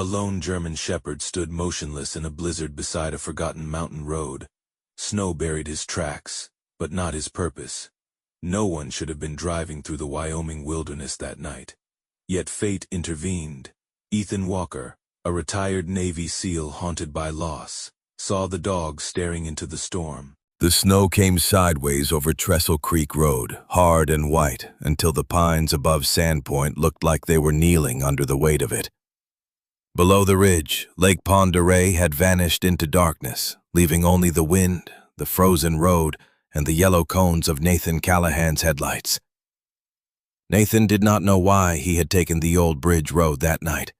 A lone German shepherd stood motionless in a blizzard beside a forgotten mountain road. Snow buried his tracks, but not his purpose. No one should have been driving through the Wyoming wilderness that night. Yet fate intervened. Ethan Walker, a retired Navy SEAL haunted by loss, saw the dog staring into the storm. The snow came sideways over Trestle Creek Road, hard and white, until the pines above Sandpoint looked like they were kneeling under the weight of it. Below the ridge, Lake Pend Oreille had vanished into darkness, leaving only the wind, the frozen road, and the yellow cones of Nathan Callahan's headlights. Nathan did not know why he had taken the old bridge road that night.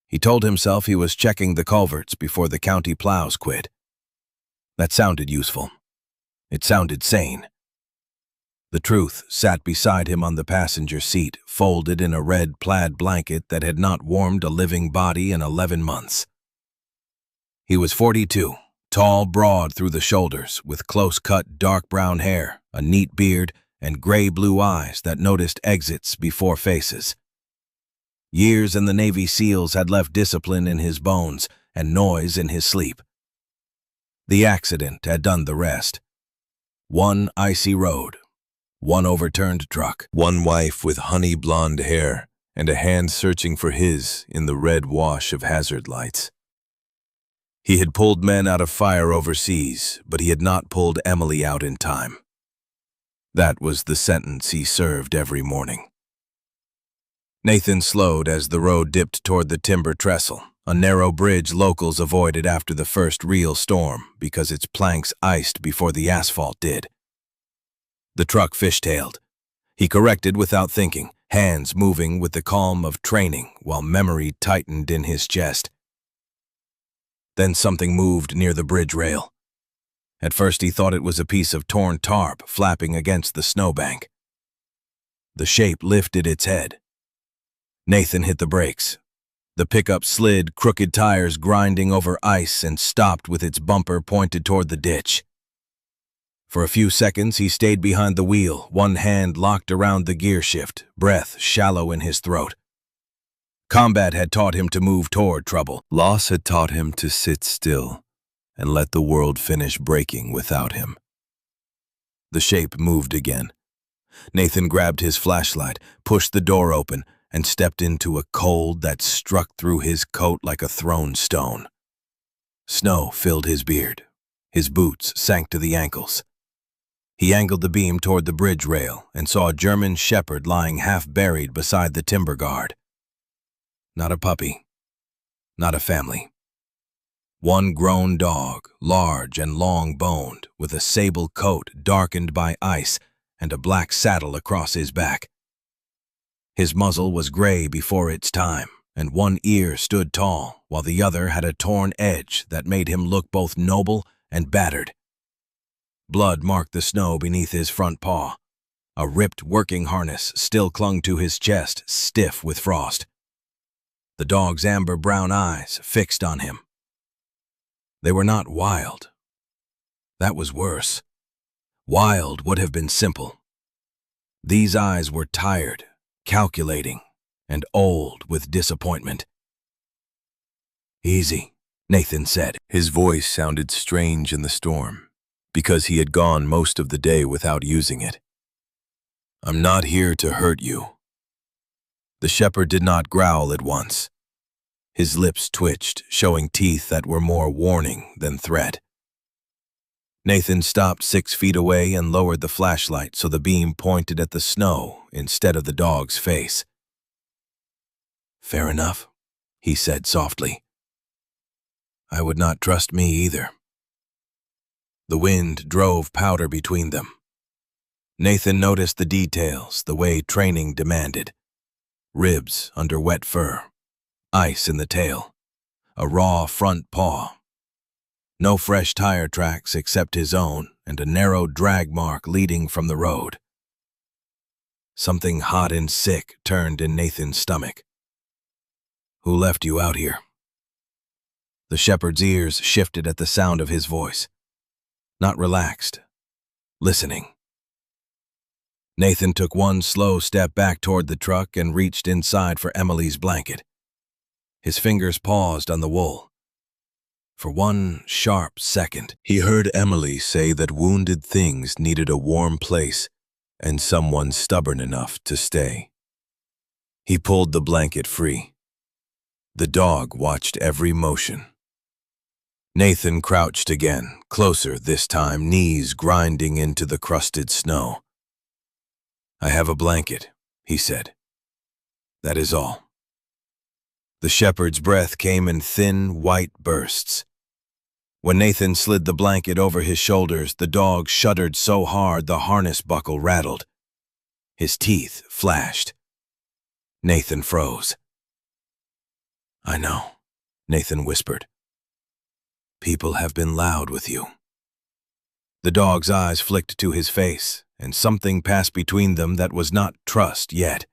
He told himself he was checking the culverts before the county plows quit. That sounded useful. It sounded sane. The truth sat beside him on the passenger seat, folded in a red plaid blanket that had not warmed a living body in 11 months. He was 42, tall, broad through the shoulders, with close-cut dark brown hair, a neat beard, and gray-blue eyes that noticed exits before faces. Years in the Navy SEALs had left discipline in his bones and noise in his sleep. The accident had done the rest. One icy road, one overturned truck, one wife with honey blonde hair, and a hand searching for his in the red wash of hazard lights. He had pulled men out of fire overseas, but he had not pulled Emily out in time. That was the sentence he served every morning. Nathan slowed as the road dipped toward the timber trestle, a narrow bridge locals avoided after the first real storm because its planks iced before the asphalt did. The truck fishtailed. He corrected without thinking, hands moving with the calm of training while memory tightened in his chest. Then something moved near the bridge rail. At first he thought it was a piece of torn tarp flapping against the snowbank. The shape lifted its head. Nathan hit the brakes. The pickup slid, crooked tires grinding over ice, and stopped with its bumper pointed toward the ditch. For a few seconds he stayed behind the wheel, one hand locked around the gear shift, breath shallow in his throat. Combat had taught him to move toward trouble. Loss had taught him to sit still and let the world finish breaking without him. The shape moved again. Nathan grabbed his flashlight, pushed the door open, and stepped into a cold that struck through his coat like a thrown stone. Snow filled his beard. His boots sank to the ankles. He angled the beam toward the bridge rail and saw a German shepherd lying half-buried beside the timber guard. Not a puppy. Not a family. One grown dog, large and long-boned, with a sable coat darkened by ice and a black saddle across his back. His muzzle was gray before its time, and one ear stood tall, while the other had a torn edge that made him look both noble and battered. Blood marked the snow beneath his front paw. A ripped working harness still clung to his chest, stiff with frost. The dog's amber-brown eyes fixed on him. They were not wild. That was worse. Wild would have been simple. These eyes were tired, calculating, and old with disappointment. "Easy," Nathan said. His voice sounded strange in the storm, because he had gone most of the day without using it. "I'm not here to hurt you." The shepherd did not growl at once. His lips twitched, showing teeth that were more warning than threat. Nathan stopped 6 feet away and lowered the flashlight so the beam pointed at the snow instead of the dog's face. "Fair enough," he said softly. "I would not trust me either." The wind drove powder between them. Nathan noticed the details the way training demanded. Ribs under wet fur, ice in the tail, a raw front paw. No fresh tire tracks except his own, and a narrow drag mark leading from the road. Something hot and sick turned in Nathan's stomach. "Who left you out here?" The shepherd's ears shifted at the sound of his voice. Not relaxed, listening. Nathan took one slow step back toward the truck and reached inside for Emily's blanket. His fingers paused on the wool. For one sharp second, he heard Emily say that wounded things needed a warm place and someone stubborn enough to stay. He pulled the blanket free. The dog watched every motion. Nathan crouched again, closer this time, knees grinding into the crusted snow. "I have a blanket," he said. "That is all." The shepherd's breath came in thin, white bursts. When Nathan slid the blanket over his shoulders, the dog shuddered so hard the harness buckle rattled. His teeth flashed. Nathan froze. "I know," Nathan whispered. "People have been loud with you." The dog's eyes flicked to his face, and something passed between them that was not trust yet.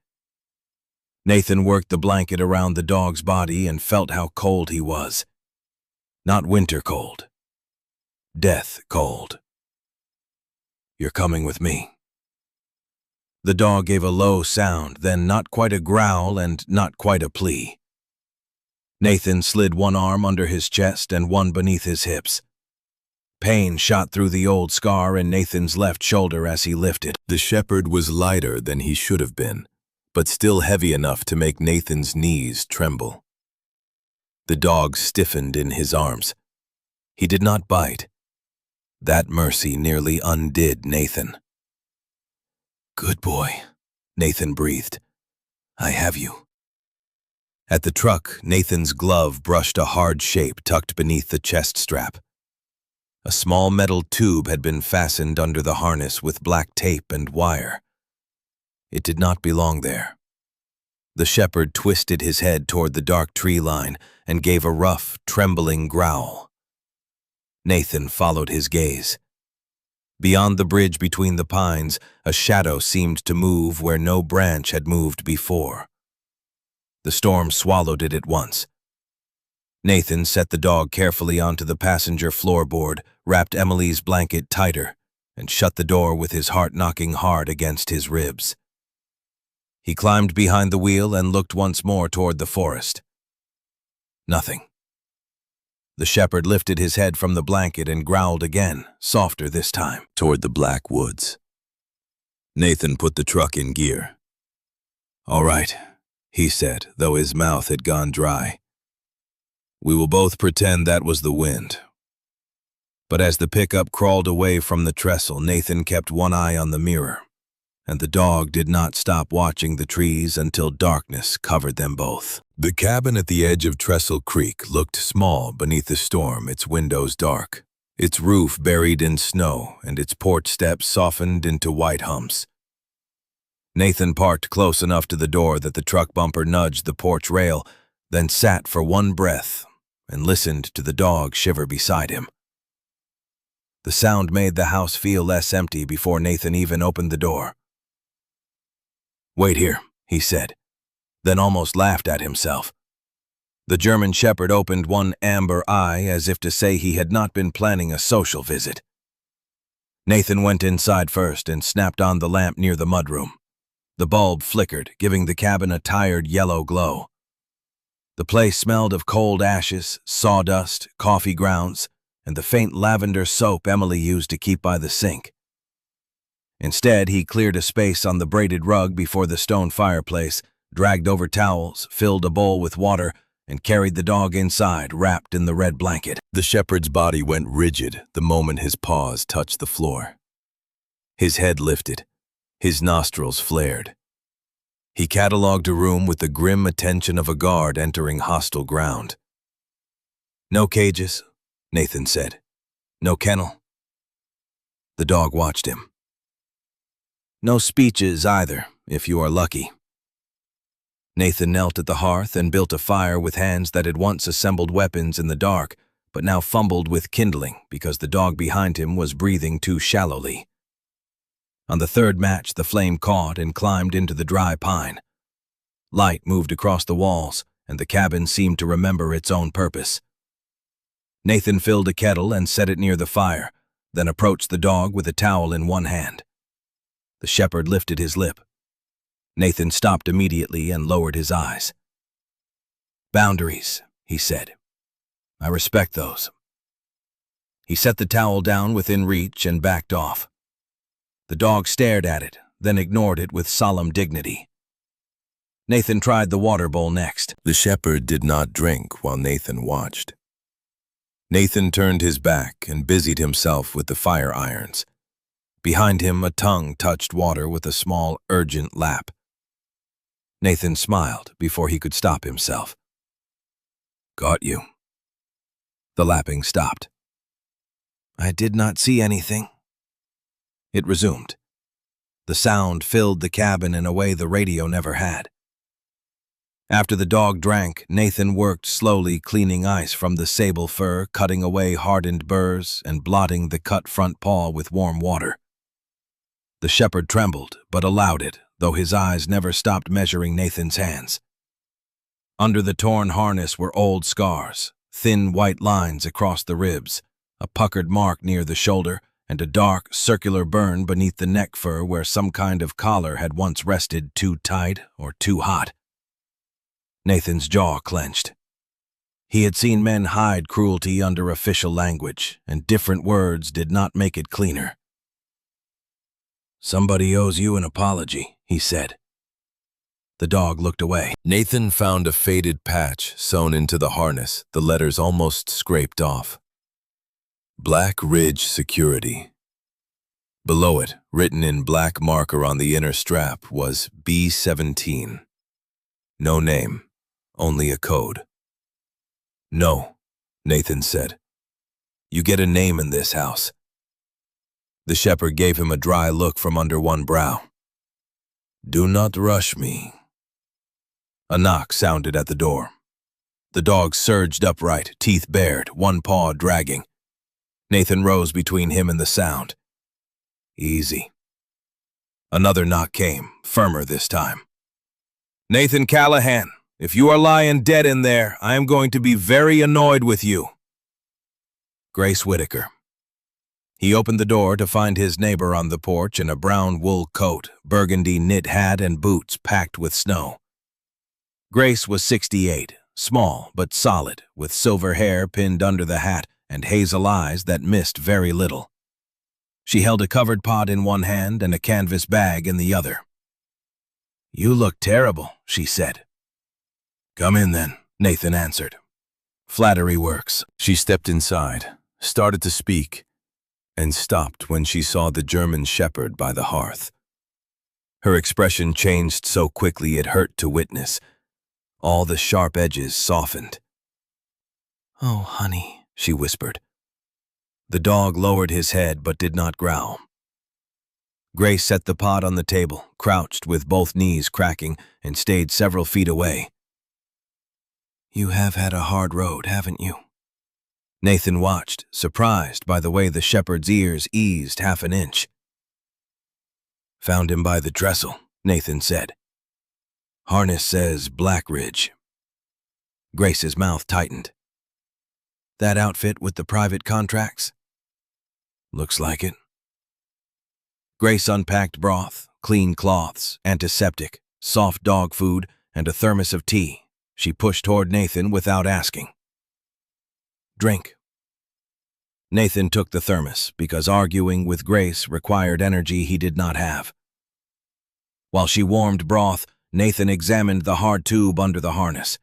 Nathan worked the blanket around the dog's body and felt how cold he was. Not winter cold. Death cold. "You're coming with me." The dog gave a low sound, then not quite a growl and not quite a plea. Nathan slid one arm under his chest and one beneath his hips. Pain shot through the old scar in Nathan's left shoulder as he lifted. The shepherd was lighter than he should have been, but still heavy enough to make Nathan's knees tremble. The dog stiffened in his arms. He did not bite. That mercy nearly undid Nathan. "Good boy," Nathan breathed. "I have you." At the truck, Nathan's glove brushed a hard shape tucked beneath the chest strap. A small metal tube had been fastened under the harness with black tape and wire. It did not belong there. The shepherd twisted his head toward the dark tree line and gave a rough, trembling growl. Nathan followed his gaze. Beyond the bridge between the pines, a shadow seemed to move where no branch had moved before. The storm swallowed it at once. Nathan set the dog carefully onto the passenger floorboard, wrapped Emily's blanket tighter, and shut the door with his heart knocking hard against his ribs. He climbed behind the wheel and looked once more toward the forest. Nothing. The shepherd lifted his head from the blanket and growled again, softer this time, toward the black woods. Nathan put the truck in gear. "All right," he said, though his mouth had gone dry. "We will both pretend that was the wind." But as the pickup crawled away from the trestle, Nathan kept one eye on the mirror, and the dog did not stop watching the trees until darkness covered them both. The cabin at the edge of Trestle Creek looked small beneath the storm, its windows dark, its roof buried in snow, and its porch steps softened into white humps. Nathan parked close enough to the door that the truck bumper nudged the porch rail, then sat for one breath and listened to the dog shiver beside him. The sound made the house feel less empty before Nathan even opened the door. "Wait here," he said, then almost laughed at himself. The German shepherd opened one amber eye as if to say he had not been planning a social visit. Nathan went inside first and snapped on the lamp near the mudroom. The bulb flickered, giving the cabin a tired yellow glow. The place smelled of cold ashes, sawdust, coffee grounds, and the faint lavender soap Emily used to keep by the sink. Instead, he cleared a space on the braided rug before the stone fireplace, dragged over towels, filled a bowl with water, and carried the dog inside, wrapped in the red blanket. The shepherd's body went rigid the moment his paws touched the floor. His head lifted, his nostrils flared. He catalogued a room with the grim attention of a guard entering hostile ground. "No cages," Nathan said. "No kennel." The dog watched him. "No speeches either, if you are lucky." Nathan knelt at the hearth and built a fire with hands that had once assembled weapons in the dark, but now fumbled with kindling because the dog behind him was breathing too shallowly. On the third match, the flame caught and climbed into the dry pine. Light moved across the walls, and the cabin seemed to remember its own purpose. Nathan filled a kettle and set it near the fire, then approached the dog with a towel in one hand. The shepherd lifted his lip. Nathan stopped immediately and lowered his eyes. Boundaries, he said. I respect those. He set the towel down within reach and backed off. The dog stared at it, then ignored it with solemn dignity. Nathan tried the water bowl next. The shepherd did not drink while Nathan watched. Nathan turned his back and busied himself with the fire irons. Behind him, a tongue touched water with a small, urgent lap. Nathan smiled before he could stop himself. Got you. The lapping stopped. I did not see anything. It resumed. The sound filled the cabin in a way the radio never had. After the dog drank, Nathan worked slowly cleaning ice from the sable fur, cutting away hardened burrs and blotting the cut front paw with warm water. The shepherd trembled, but allowed it, though his eyes never stopped measuring Nathan's hands. Under the torn harness were old scars, thin white lines across the ribs, a puckered mark near the shoulder, and a dark, circular burn beneath the neck fur where some kind of collar had once rested too tight or too hot. Nathan's jaw clenched. He had seen men hide cruelty under official language, and different words did not make it cleaner. Somebody owes you an apology, he said. The dog looked away. Nathan found a faded patch sewn into the harness, the letters almost scraped off. Black Ridge Security. Below it, written in black marker on the inner strap, was B-17. No name, only a code. No, Nathan said. You get a name in this house. The shepherd gave him a dry look from under one brow. Do not rush me. A knock sounded at the door. The dog surged upright, teeth bared, one paw dragging. Nathan rose between him and the sound. Easy. Another knock came, firmer this time. Nathan Callahan, if you are lying dead in there, I am going to be very annoyed with you. Grace Whitaker. He opened the door to find his neighbor on the porch in a brown wool coat, burgundy knit hat, and boots packed with snow. Grace was 68, small but solid, with silver hair pinned under the hat and hazel eyes that missed very little. She held a covered pot in one hand and a canvas bag in the other. You look terrible, she said. Come in then, Nathan answered. Flattery works. She stepped inside, started to speak, and stopped when she saw the German shepherd by the hearth. Her expression changed so quickly it hurt to witness. All the sharp edges softened. Oh, honey, she whispered. The dog lowered his head but did not growl. Grace set the pot on the table, crouched with both knees cracking, and stayed several feet away. You have had a hard road, haven't you? Nathan watched, surprised by the way the shepherd's ears eased half an inch. Found him by the trestle, Nathan said. Harness says Black Ridge. Grace's mouth tightened. That outfit with the private contracts? Looks like it. Grace unpacked broth, clean cloths, antiseptic, soft dog food, and a thermos of tea. She pushed toward Nathan without asking. Drink. Nathan took the thermos because arguing with Grace required energy he did not have. While she warmed broth, Nathan examined the hard tube under the harness.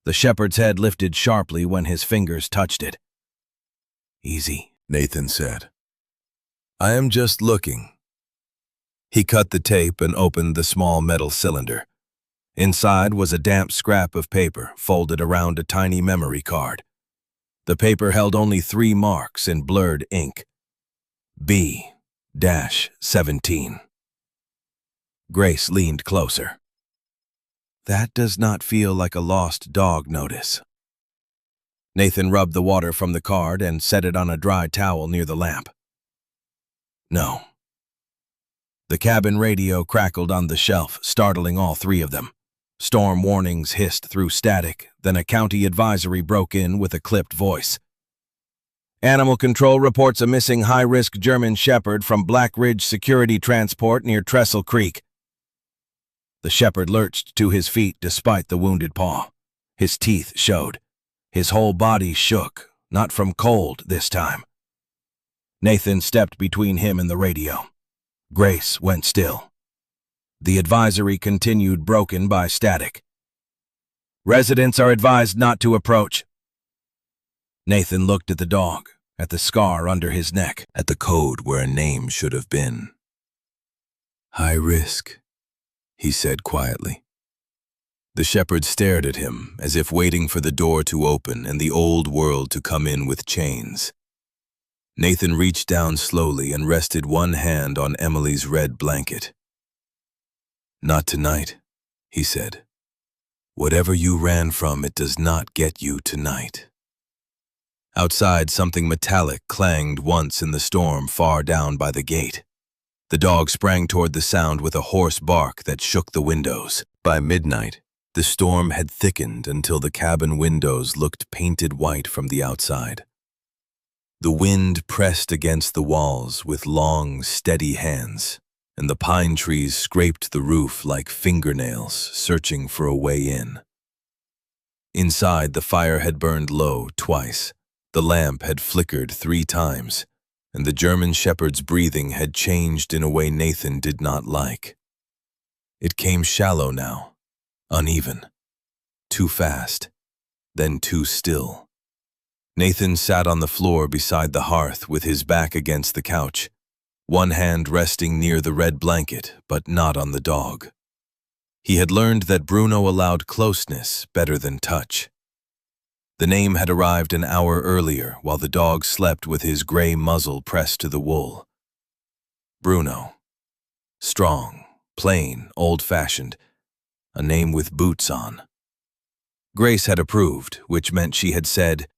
The shepherd's head lifted sharply when his fingers touched it. Easy, Nathan said. I am just looking. He cut the tape and opened the small metal cylinder. Inside was a damp scrap of paper folded around a tiny memory card. The paper held only 3 marks in blurred ink. B-17. Grace leaned closer. That does not feel like a lost dog notice. Nathan rubbed the water from the card and set it on a dry towel near the lamp. No. The cabin radio crackled on the shelf, startling all 3 of them. Storm warnings hissed through static, then a county advisory broke in with a clipped voice. Animal Control reports a missing high-risk German shepherd from Black Ridge Security Transport near Trestle Creek. The shepherd lurched to his feet despite the wounded paw. His teeth showed. His whole body shook, not from cold this time. Nathan stepped between him and the radio. Grace went still. The advisory continued, broken by static. Residents are advised not to approach. Nathan looked at the dog, at the scar under his neck, at the code where a name should have been. High risk, he said quietly. The shepherd stared at him, as if waiting for the door to open and the old world to come in with chains. Nathan reached down slowly and rested one hand on Emily's red blanket. Not tonight, he said. Whatever you ran from, it does not get you tonight. Outside, something metallic clanged once in the storm far down by the gate. The dog sprang toward the sound with a hoarse bark that shook the windows. By midnight, the storm had thickened until the cabin windows looked painted white from the outside. The wind pressed against the walls with long, steady hands, and the pine trees scraped the roof like fingernails searching for a way in. Inside, the fire had burned low twice. The lamp had flickered 3 times, and the German shepherd's breathing had changed in a way Nathan did not like. It came shallow now, uneven, too fast, then too still. Nathan sat on the floor beside the hearth with his back against the couch, one hand resting near the red blanket, but not on the dog. He had learned that Bruno allowed closeness better than touch. The name had arrived an hour earlier while the dog slept with his gray muzzle pressed to the wool. Bruno. Strong, plain, old-fashioned, a name with boots on. Grace had approved, which meant she had said,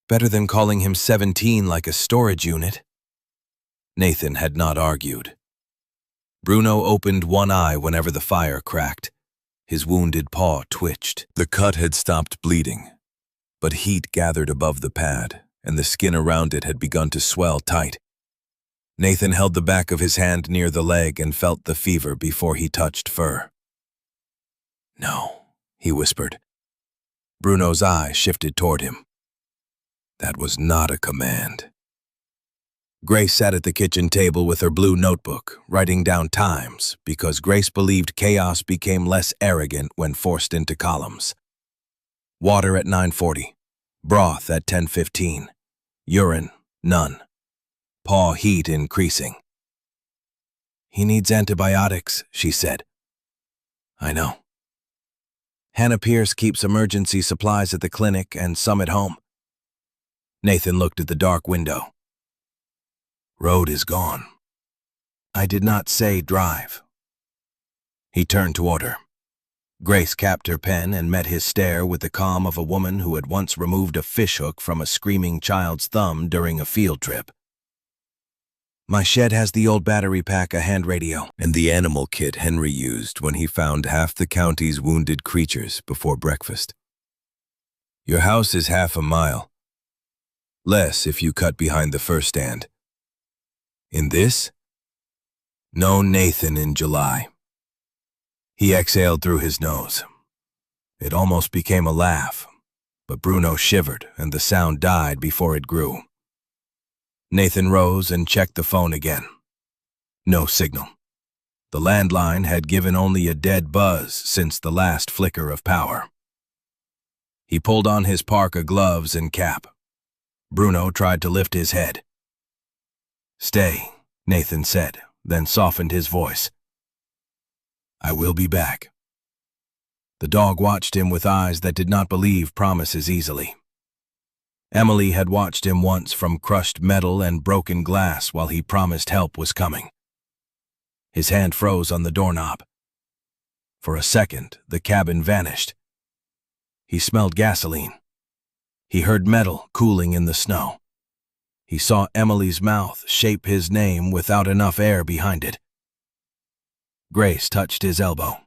better than calling him 17 like a storage unit. Nathan had not argued. Bruno opened one eye whenever the fire cracked. His wounded paw twitched. The cut had stopped bleeding, but heat gathered above the pad, and the skin around it had begun to swell tight. Nathan held the back of his hand near the leg and felt the fever before he touched fur. No, he whispered. Bruno's eye shifted toward him. That was not a command. Grace sat at the kitchen table with her blue notebook, writing down times, because Grace believed chaos became less arrogant when forced into columns. Water at 9:40, broth at 10:15, urine, none. Paw heat increasing. He needs antibiotics, she said. I know. Hannah Pierce keeps emergency supplies at the clinic and some at home. Nathan looked at the dark window. Road is gone. I did not say drive. He turned toward her. Grace capped her pen and met his stare with the calm of a woman who had once removed a fishhook from a screaming child's thumb during a field trip. My shed has the old battery pack, a hand radio, and the animal kit Henry used when he found half the county's wounded creatures before breakfast. Your house is half a mile. Less if you cut behind the first stand. In this? No Nathan in July. He exhaled through his nose. It almost became a laugh, but Bruno shivered and the sound died before it grew. Nathan rose and checked the phone again. No signal. The landline had given only a dead buzz since the last flicker of power. He pulled on his parka gloves and cap. Bruno tried to lift his head. Stay, Nathan said, then softened his voice. I will be back. The dog watched him with eyes that did not believe promises easily. Emily had watched him once from crushed metal and broken glass while he promised help was coming. His hand froze on the doorknob. For a second, the cabin vanished. He smelled gasoline. He heard metal cooling in the snow. He saw Emily's mouth shape his name without enough air behind it. Grace touched his elbow.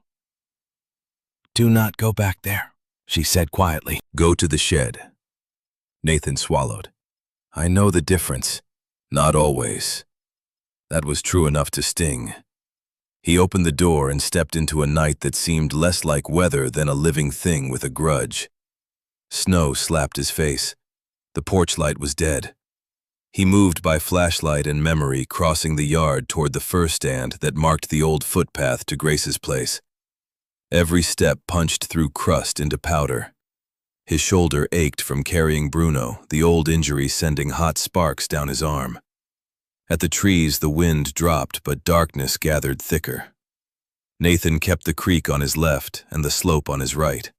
Do not go back there, she said quietly. Go to the shed. Nathan swallowed. I know the difference. Not always. That was true enough to sting. He opened the door and stepped into a night that seemed less like weather than a living thing with a grudge. Snow slapped his face. The porch light was dead. He moved by flashlight and memory, crossing the yard toward the fur stand that marked the old footpath to Grace's place. Every step punched through crust into powder. His shoulder ached from carrying Bruno, the old injury sending hot sparks down his arm. At the trees, the wind dropped, but darkness gathered thicker. Nathan kept the creek on his left and the slope on his right.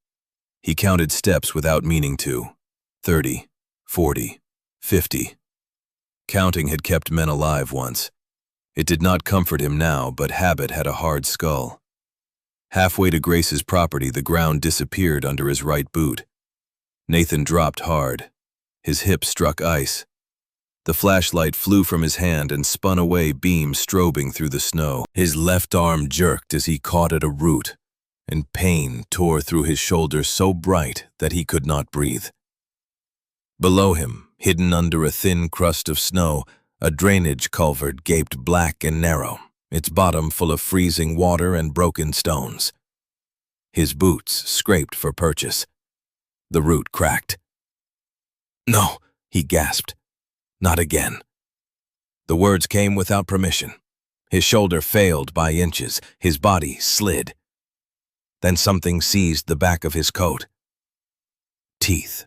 He counted steps without meaning to. 30, 40, 50. Counting had kept men alive once. It did not comfort him now, but habit had a hard skull. Halfway to Grace's property, the ground disappeared under his right boot. Nathan dropped hard. His hip struck ice. The flashlight flew from his hand and spun away, beam strobing through the snow. His left arm jerked as he caught at a root, and pain tore through his shoulder so bright that he could not breathe. Below him, hidden under a thin crust of snow, a drainage culvert gaped black and narrow, its bottom full of freezing water and broken stones. His boots scraped for purchase. The root cracked. "No," he gasped. "Not again." The words came without permission. His shoulder failed by inches. His body slid. Then something seized the back of his coat. Teeth.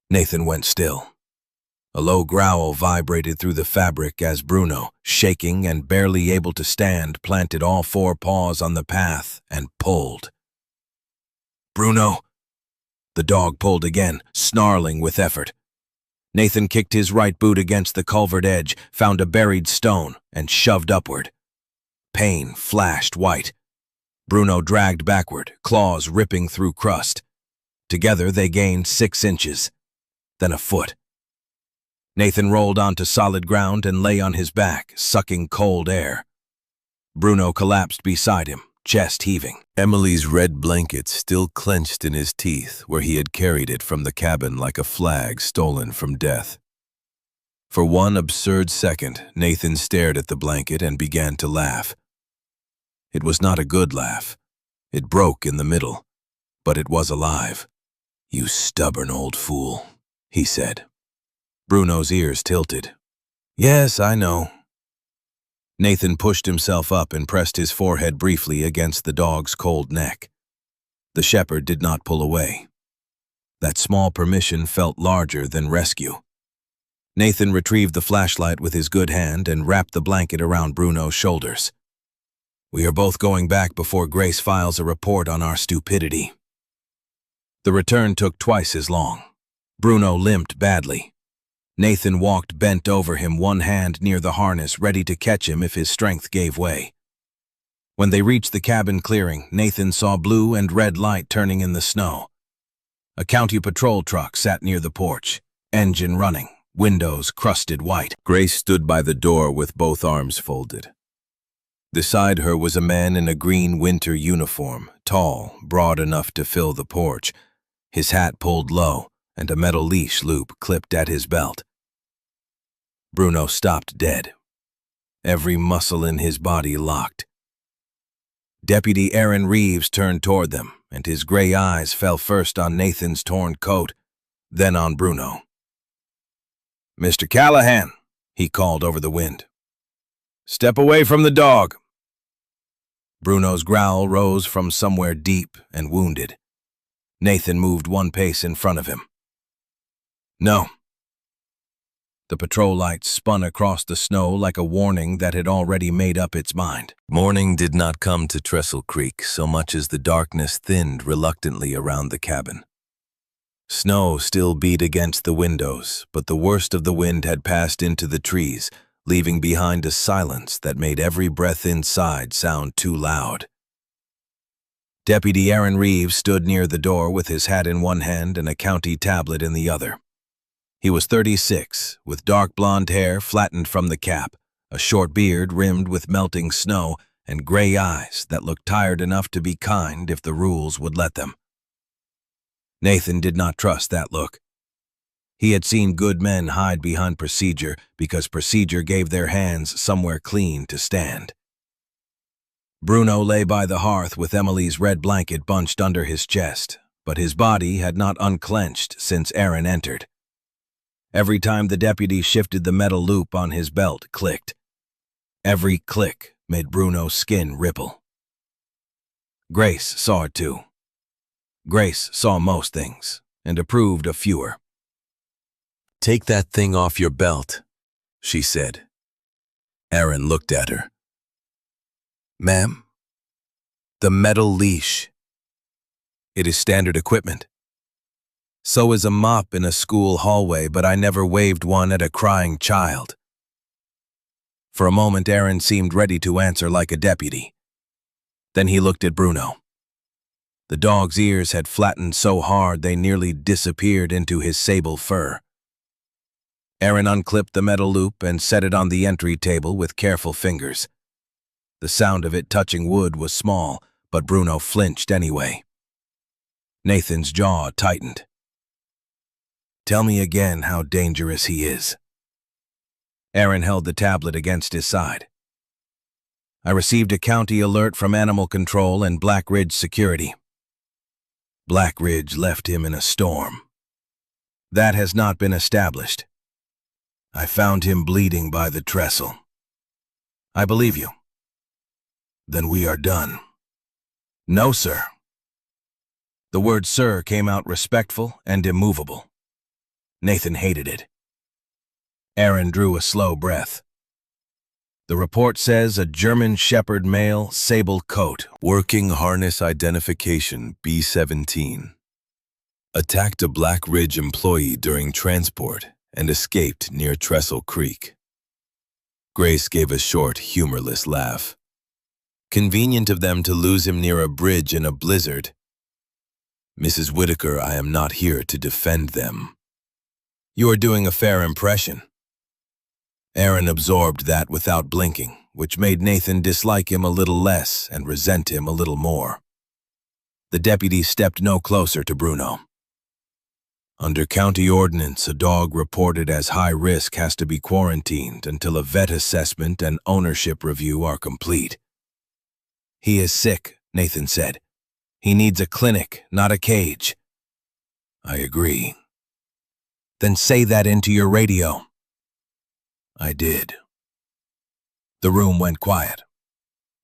Nathan went still. A low growl vibrated through the fabric as Bruno, shaking and barely able to stand, planted all four paws on the path and pulled. "Bruno!" The dog pulled again, snarling with effort. Nathan kicked his right boot against the culvert edge, found a buried stone, and shoved upward. Pain flashed white. Bruno dragged backward, claws ripping through crust. Together they gained 6 inches, then a foot. Nathan rolled onto solid ground and lay on his back, sucking cold air. Bruno collapsed beside him, chest heaving. Emily's red blanket still clenched in his teeth where he had carried it from the cabin like a flag stolen from death. For one absurd second, Nathan stared at the blanket and began to laugh. It was not a good laugh. It broke in the middle, but it was alive. "You stubborn old fool," he said. Bruno's ears tilted. "Yes, I know." Nathan pushed himself up and pressed his forehead briefly against the dog's cold neck. The shepherd did not pull away. That small permission felt larger than rescue. Nathan retrieved the flashlight with his good hand and wrapped the blanket around Bruno's shoulders. "We are both going back before Grace files a report on our stupidity." The return took twice as long. Bruno limped badly. Nathan walked bent over him, one hand near the harness, ready to catch him if his strength gave way. When they reached the cabin clearing, Nathan saw blue and red light turning in the snow. A county patrol truck sat near the porch, engine running, windows crusted white. Grace stood by the door with both arms folded. Beside her was a man in a green winter uniform, tall, broad enough to fill the porch, his hat pulled low, and a metal leash loop clipped at his belt. Bruno stopped dead. Every muscle in his body locked. Deputy Aaron Reeves turned toward them, and his gray eyes fell first on Nathan's torn coat, then on Bruno. "Mr. Callahan," he called over the wind. "Step away from the dog." Bruno's growl rose from somewhere deep and wounded. Nathan moved one pace in front of him. "No." The patrol light spun across the snow like a warning that had already made up its mind. Morning did not come to Trestle Creek so much as the darkness thinned reluctantly around the cabin. Snow still beat against the windows, but the worst of the wind had passed into the trees, leaving behind a silence that made every breath inside sound too loud. Deputy Aaron Reeves stood near the door with his hat in one hand and a county tablet in the other. He was 36, with dark blonde hair flattened from the cap, a short beard rimmed with melting snow, and gray eyes that looked tired enough to be kind if the rules would let them. Nathan did not trust that look. He had seen good men hide behind procedure because procedure gave their hands somewhere clean to stand. Bruno lay by the hearth with Emily's red blanket bunched under his chest, but his body had not unclenched since Aaron entered. Every time the deputy shifted the metal loop on his belt clicked. Every click made Bruno's skin ripple. Grace saw it too. Grace saw most things and approved of fewer. "Take that thing off your belt," she said. Aaron looked at her. "Ma'am?" "The metal leash. It is standard equipment. So is a mop in a school hallway, but I never waved one at a crying child." For a moment, Aaron seemed ready to answer like a deputy. Then he looked at Bruno. The dog's ears had flattened so hard they nearly disappeared into his sable fur. Aaron unclipped the metal loop and set it on the entry table with careful fingers. The sound of it touching wood was small, but Bruno flinched anyway. Nathan's jaw tightened. "Tell me again how dangerous he is." Aaron held the tablet against his side. "I received a county alert from Animal Control and Black Ridge Security. Black Ridge left him in a storm. That has not been established. I found him bleeding by the trestle." "I believe you." "Then we are done." "No, sir." The word "sir" came out respectful and immovable. Nathan hated it. Aaron drew a slow breath. "The report says a German Shepherd male, sable coat, working harness identification B17, attacked a Black Ridge employee during transport and escaped near Trestle Creek." Grace gave a short, humorless laugh. "Convenient of them to lose him near a bridge in a blizzard. Mrs. Whitaker, I am not here to defend them." "You are doing a fair impression." Aaron absorbed that without blinking, which made Nathan dislike him a little less and resent him a little more. The deputy stepped no closer to Bruno. "Under county ordinance, a dog reported as high risk has to be quarantined until a vet assessment and ownership review are complete." "He is sick," Nathan said. "He needs a clinic, not a cage." "I agree." "Then say that into your radio." "I did." The room went quiet.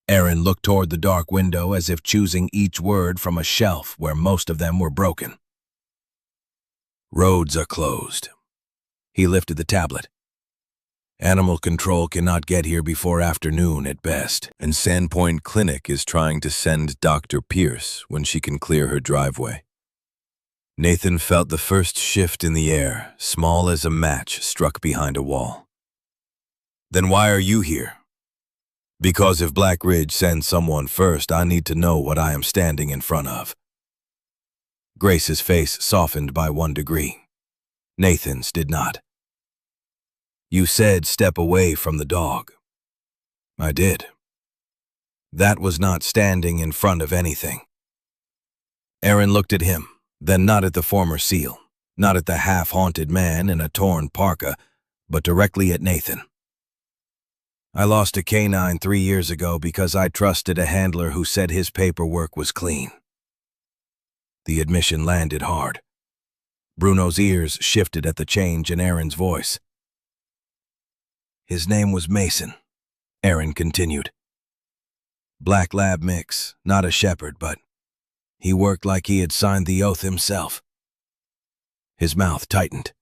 Aaron looked toward the dark window as if choosing each word from a shelf where most of them were broken. "Roads are closed." He lifted the tablet. "Animal Control cannot get here before afternoon at best, and Sandpoint Clinic is trying to send Dr. Pierce when she can clear her driveway." Nathan felt the first shift in the air, small as a match struck behind a wall. "Then why are you here?" "Because if Black Ridge sends someone first, I need to know what I am standing in front of." Grace's face softened by 1 degree. Nathan's did not. "You said step away from the dog." "I did." That was not standing in front of anything. Aaron looked at him, then not at the former SEAL, not at the half-haunted man in a torn parka, but directly at Nathan. "I lost a canine 3 years ago because I trusted a handler who said his paperwork was clean." The admission landed hard. Bruno's ears shifted at the change in Aaron's voice. "His name was Mason," Aaron continued. "Black lab mix, not a shepherd, but he worked like he had signed the oath himself." His mouth tightened.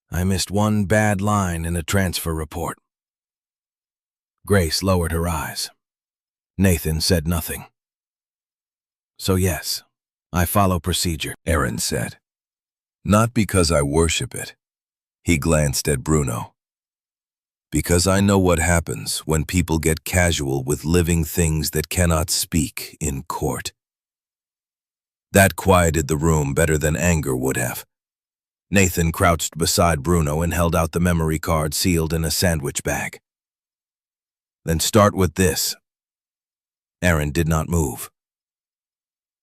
"I missed one bad line in a transfer report." Grace lowered her eyes. Nathan said nothing. "So yes, I follow procedure," Aaron said. "Not because I worship it." He glanced at Bruno. "Because I know what happens when people get casual with living things that cannot speak in court." That quieted the room better than anger would have. Nathan crouched beside Bruno and held out the memory card sealed in a sandwich bag. "Then start with this." Aaron did not move.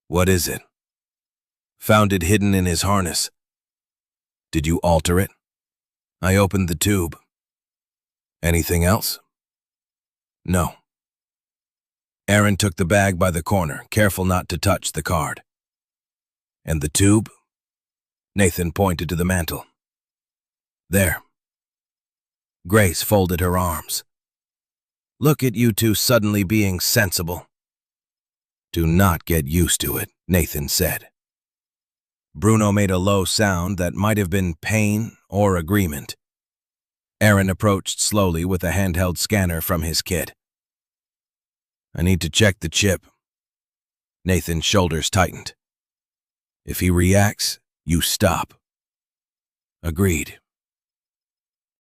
"What is it?" "Found it hidden in his harness." "Did you alter it?" "I opened the tube." "Anything else?" "No." Aaron took the bag by the corner, careful not to touch the card. And the tube? Nathan pointed to the mantel. There. Grace folded her arms. Look at you two suddenly being sensible. Do not get used to it, Nathan said. Bruno made a low sound that might have been pain or agreement. Aaron approached slowly with a handheld scanner from his kit. I need to check the chip. Nathan's shoulders tightened. If he reacts, you stop. Agreed.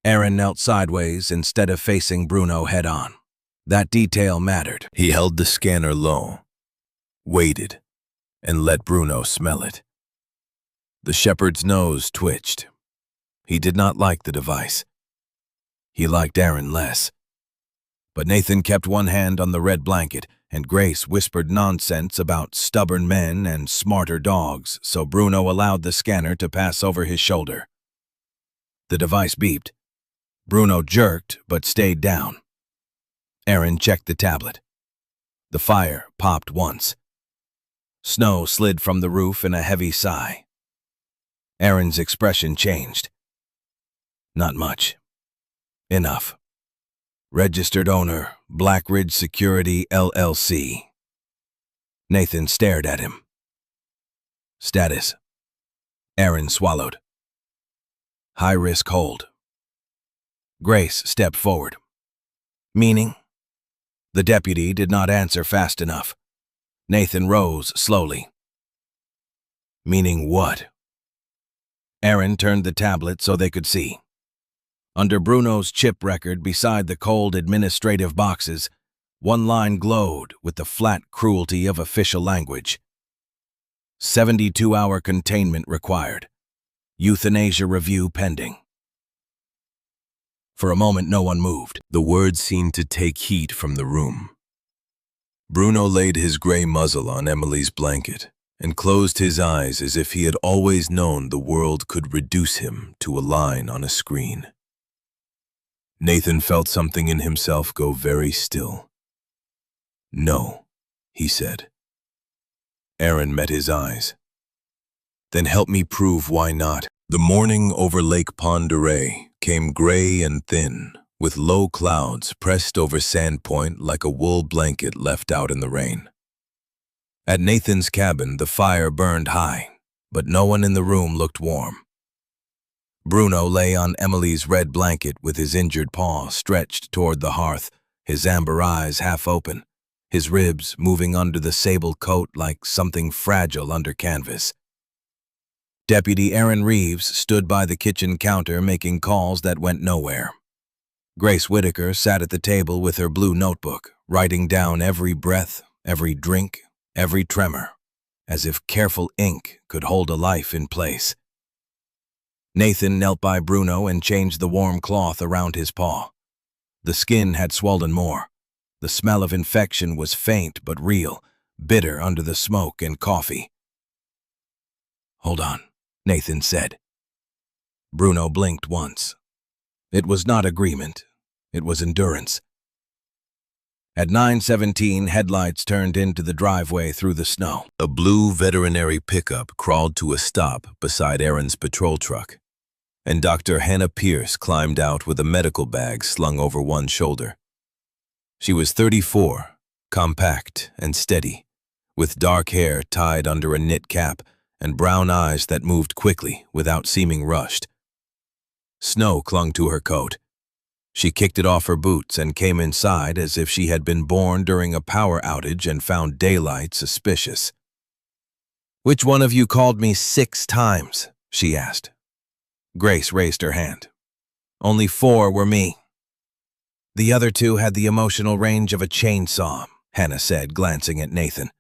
Aaron knelt sideways instead of facing Bruno head-on. That detail mattered. He held the scanner low, waited, and let Bruno smell it. The shepherd's nose twitched. He did not like the device. He liked Aaron less. But Nathan kept one hand on the red blanket, and Grace whispered nonsense about stubborn men and smarter dogs, so Bruno allowed the scanner to pass over his shoulder. The device beeped. Bruno jerked, but stayed down. Aaron checked the tablet. The fire popped once. Snow slid from the roof in a heavy sigh. Aaron's expression changed. Not much. Enough. Registered owner, Black Ridge Security, LLC. Nathan stared at him. Status. Aaron swallowed. High-risk hold. Grace stepped forward. Meaning? The deputy did not answer fast enough. Nathan rose slowly. Meaning what? Aaron turned the tablet so they could see. Under Bruno's chip record beside the cold administrative boxes, one line glowed with the flat cruelty of official language. 72-hour containment required. Euthanasia review pending. For a moment, no one moved. The words seemed to take heat from the room. Bruno laid his gray muzzle on Emily's blanket and closed his eyes as if he had always known the world could reduce him to a line on a screen. Nathan felt something in himself go very still. No, he said. Aaron met his eyes. Then help me prove why not. The morning over Lake Pend Oreille came gray and thin, with low clouds pressed over Sandpoint like a wool blanket left out in the rain. At Nathan's cabin, the fire burned high, but no one in the room looked warm. Bruno lay on Emily's red blanket with his injured paw stretched toward the hearth, his amber eyes half open, his ribs moving under the sable coat like something fragile under canvas. Deputy Aaron Reeves stood by the kitchen counter making calls that went nowhere. Grace Whitaker sat at the table with her blue notebook, writing down every breath, every drink, every tremor, as if careful ink could hold a life in place. Nathan knelt by Bruno and changed the warm cloth around his paw. The skin had swollen more. The smell of infection was faint but real, bitter under the smoke and coffee. Hold on, Nathan said. Bruno blinked once. It was not agreement. It was endurance. At 9:17, headlights turned into the driveway through the snow. A blue veterinary pickup crawled to a stop beside Aaron's patrol truck, and Dr. Hannah Pierce climbed out with a medical bag slung over one shoulder. She was 34, compact and steady, with dark hair tied under a knit cap and brown eyes that moved quickly without seeming rushed. Snow clung to her coat. She kicked it off her boots and came inside as if she had been born during a power outage and found daylight suspicious. "Which one of you called me 6 times?" she asked. Grace raised her hand. "Only 4 were me." "The other 2 had the emotional range of a chainsaw," Hannah said, glancing at Nathan.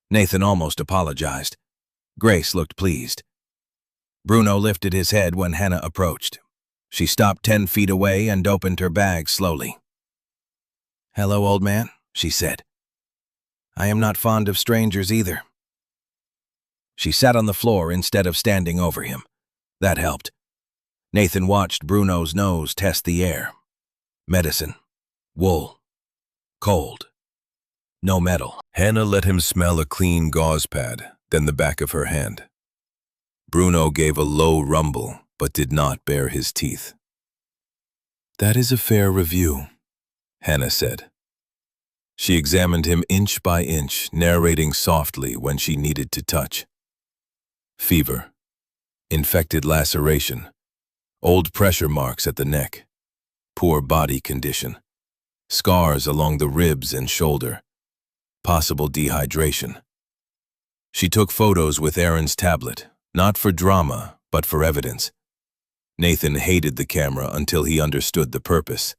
Nathan almost apologized. Grace looked pleased. Bruno lifted his head when Hannah approached. She stopped 10 feet away and opened her bag slowly. "Hello, old man," she said. "I am not fond of strangers either." She sat on the floor instead of standing over him. That helped. Nathan watched Bruno's nose test the air. Medicine. Wool. Cold. No metal. Hannah let him smell a clean gauze pad, then the back of her hand. Bruno gave a low rumble, but did not bare his teeth. "That is a fair review," Hannah said. She examined him inch by inch, narrating softly when she needed to touch. Fever, infected laceration, old pressure marks at the neck, poor body condition, scars along the ribs and shoulder, possible dehydration. She took photos with Aaron's tablet, not for drama, but for evidence. Nathan hated the camera until he understood the purpose.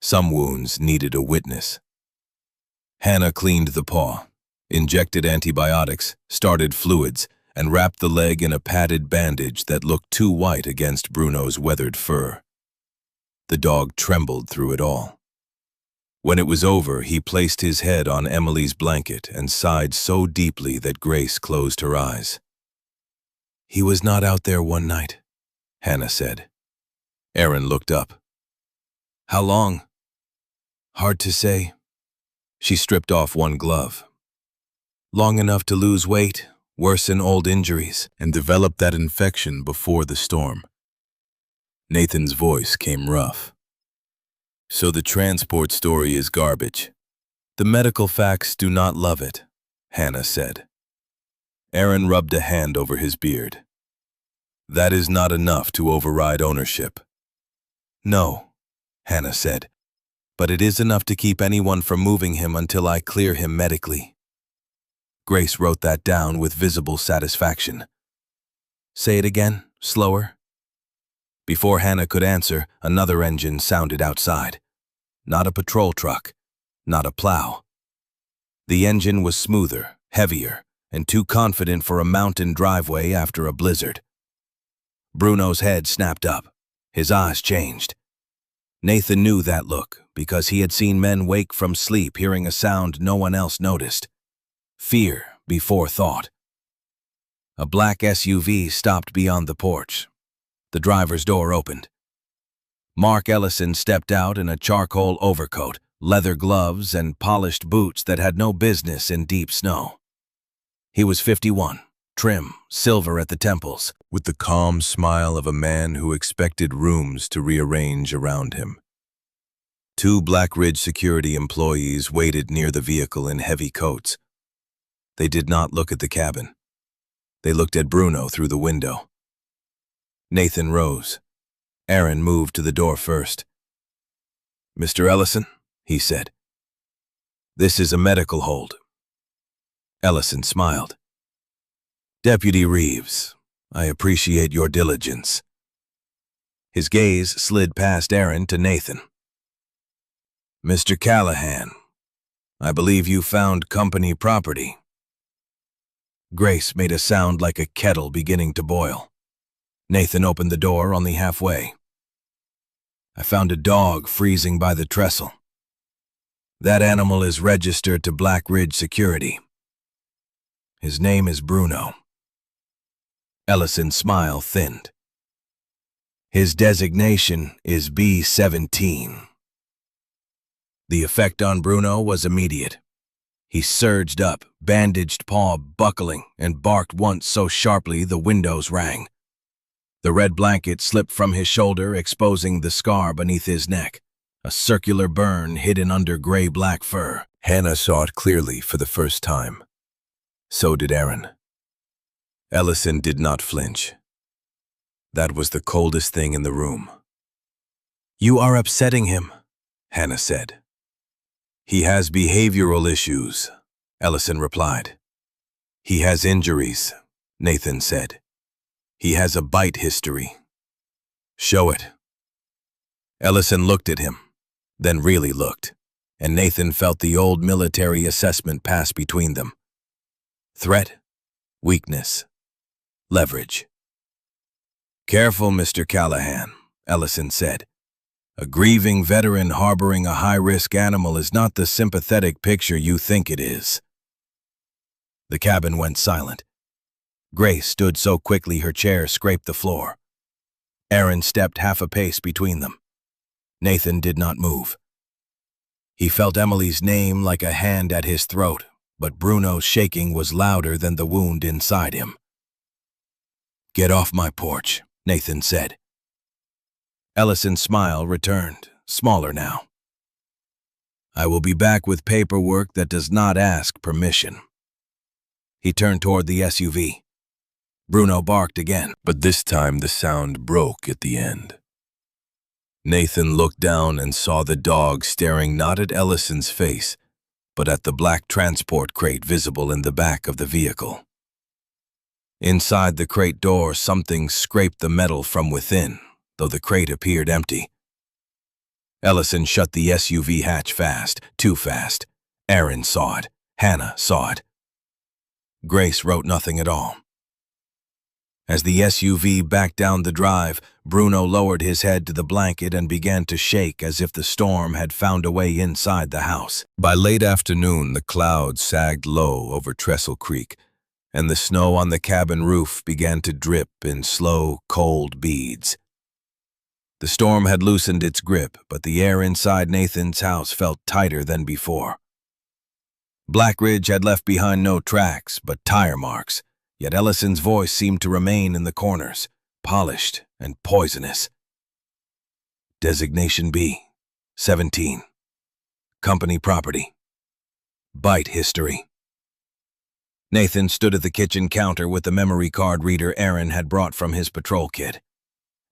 Some wounds needed a witness. Hannah cleaned the paw, injected antibiotics, started fluids, and wrapped the leg in a padded bandage that looked too white against Bruno's weathered fur. The dog trembled through it all. When it was over, he placed his head on Emily's blanket and sighed so deeply that Grace closed her eyes. "He was not out there one night," Hannah said. Aaron looked up. "How long?" "Hard to say." She stripped off one glove. "Long enough to lose weight, worsen old injuries, and develop that infection before the storm." Nathan's voice came rough. "So the transport story is garbage. The medical facts do not love it," Hannah said. Aaron rubbed a hand over his beard. "That is not enough to override ownership." "No," Hannah said, "but it is enough to keep anyone from moving him until I clear him medically." Grace wrote that down with visible satisfaction. "Say it again, slower." Before Hannah could answer, another engine sounded outside. Not a patrol truck, not a plow. The engine was smoother, heavier, and too confident for a mountain driveway after a blizzard. Bruno's head snapped up. His eyes changed. Nathan knew that look because he had seen men wake from sleep hearing a sound no one else noticed. Fear before thought. A black SUV stopped beyond the porch. The driver's door opened. Mark Ellison stepped out in a charcoal overcoat, leather gloves, and polished boots that had no business in deep snow. He was 51, trim, silver at the temples, with the calm smile of a man who expected rooms to rearrange around him. Two Black Ridge security employees waited near the vehicle in heavy coats. They did not look at the cabin. They looked at Bruno through the window. Nathan rose. Aaron moved to the door first. "Mr. Ellison," he said, "this is a medical hold." Ellison smiled. "Deputy Reeves, I appreciate your diligence." His gaze slid past Aaron to Nathan. "Mr. Callahan, I believe you found company property." Grace made a sound like a kettle beginning to boil. Nathan opened the door only halfway. "I found a dog freezing by the trestle. That animal is registered to Black Ridge Security. His name is Bruno." Ellison's smile thinned. "His designation is B-17. The effect on Bruno was immediate. He surged up, bandaged paw buckling, and barked once so sharply the windows rang. The red blanket slipped from his shoulder, exposing the scar beneath his neck, a circular burn hidden under gray-black fur. Hannah saw it clearly for the first time. So did Aaron. Ellison did not flinch. That was the coldest thing in the room. "You are upsetting him," Hannah said. "He has behavioral issues," Ellison replied. "He has injuries," Nathan said. "He has a bite history." "Show it." Ellison looked at him, then really looked, and Nathan felt the old military assessment pass between them. Threat, weakness, leverage. "Careful, Mr. Callahan," Ellison said. "A grieving veteran harboring a high-risk animal is not the sympathetic picture you think it is." The cabin went silent. Grace stood so quickly her chair scraped the floor. Aaron stepped half a pace between them. Nathan did not move. He felt Emily's name like a hand at his throat, but Bruno's shaking was louder than the wound inside him. "Get off my porch," Nathan said. Ellison's smile returned, smaller now. "I will be back with paperwork that does not ask permission." He turned toward the SUV. Bruno barked again, but this time the sound broke at the end. Nathan looked down and saw the dog staring not at Ellison's face, but at the black transport crate visible in the back of the vehicle. Inside the crate door, something scraped the metal from within, though the crate appeared empty. Ellison shut the SUV hatch fast, too fast. Aaron saw it. Hannah saw it. Grace wrote nothing at all. As the SUV backed down the drive, Bruno lowered his head to the blanket and began to shake as if the storm had found a way inside the house. By late afternoon, the clouds sagged low over Trestle Creek, and the snow on the cabin roof began to drip in slow, cold beads. The storm had loosened its grip, but the air inside Nathan's house felt tighter than before. Blackridge had left behind no tracks, but tire marks, yet Ellison's voice seemed to remain in the corners, polished and poisonous. Designation B, 17. Company property. Bite history. Nathan stood at the kitchen counter with the memory card reader Aaron had brought from his patrol kit.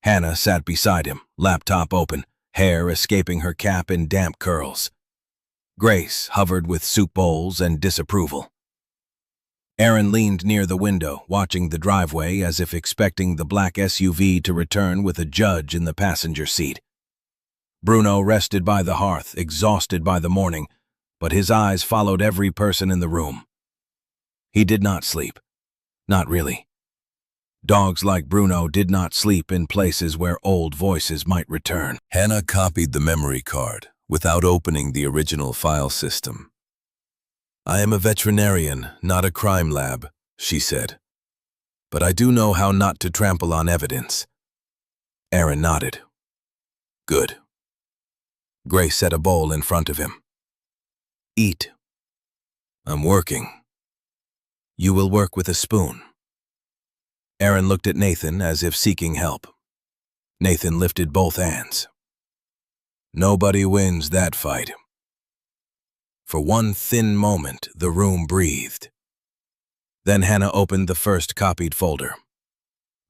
Hannah sat beside him, laptop open, hair escaping her cap in damp curls. Grace hovered with soup bowls and disapproval. Aaron leaned near the window, watching the driveway as if expecting the black SUV to return with a judge in the passenger seat. Bruno rested by the hearth, exhausted by the morning, but his eyes followed every person in the room. He did not sleep. Not really. Dogs like Bruno did not sleep in places where old voices might return. Hannah copied the memory card without opening the original file system. "I am a veterinarian, not a crime lab," she said. "But I do know how not to trample on evidence." Aaron nodded. "Good." Grace set a bowl in front of him. "Eat." "I'm working." "You will work with a spoon." Aaron looked at Nathan as if seeking help. Nathan lifted both hands. "Nobody wins that fight." For one thin moment, the room breathed. Then Hannah opened the first copied folder.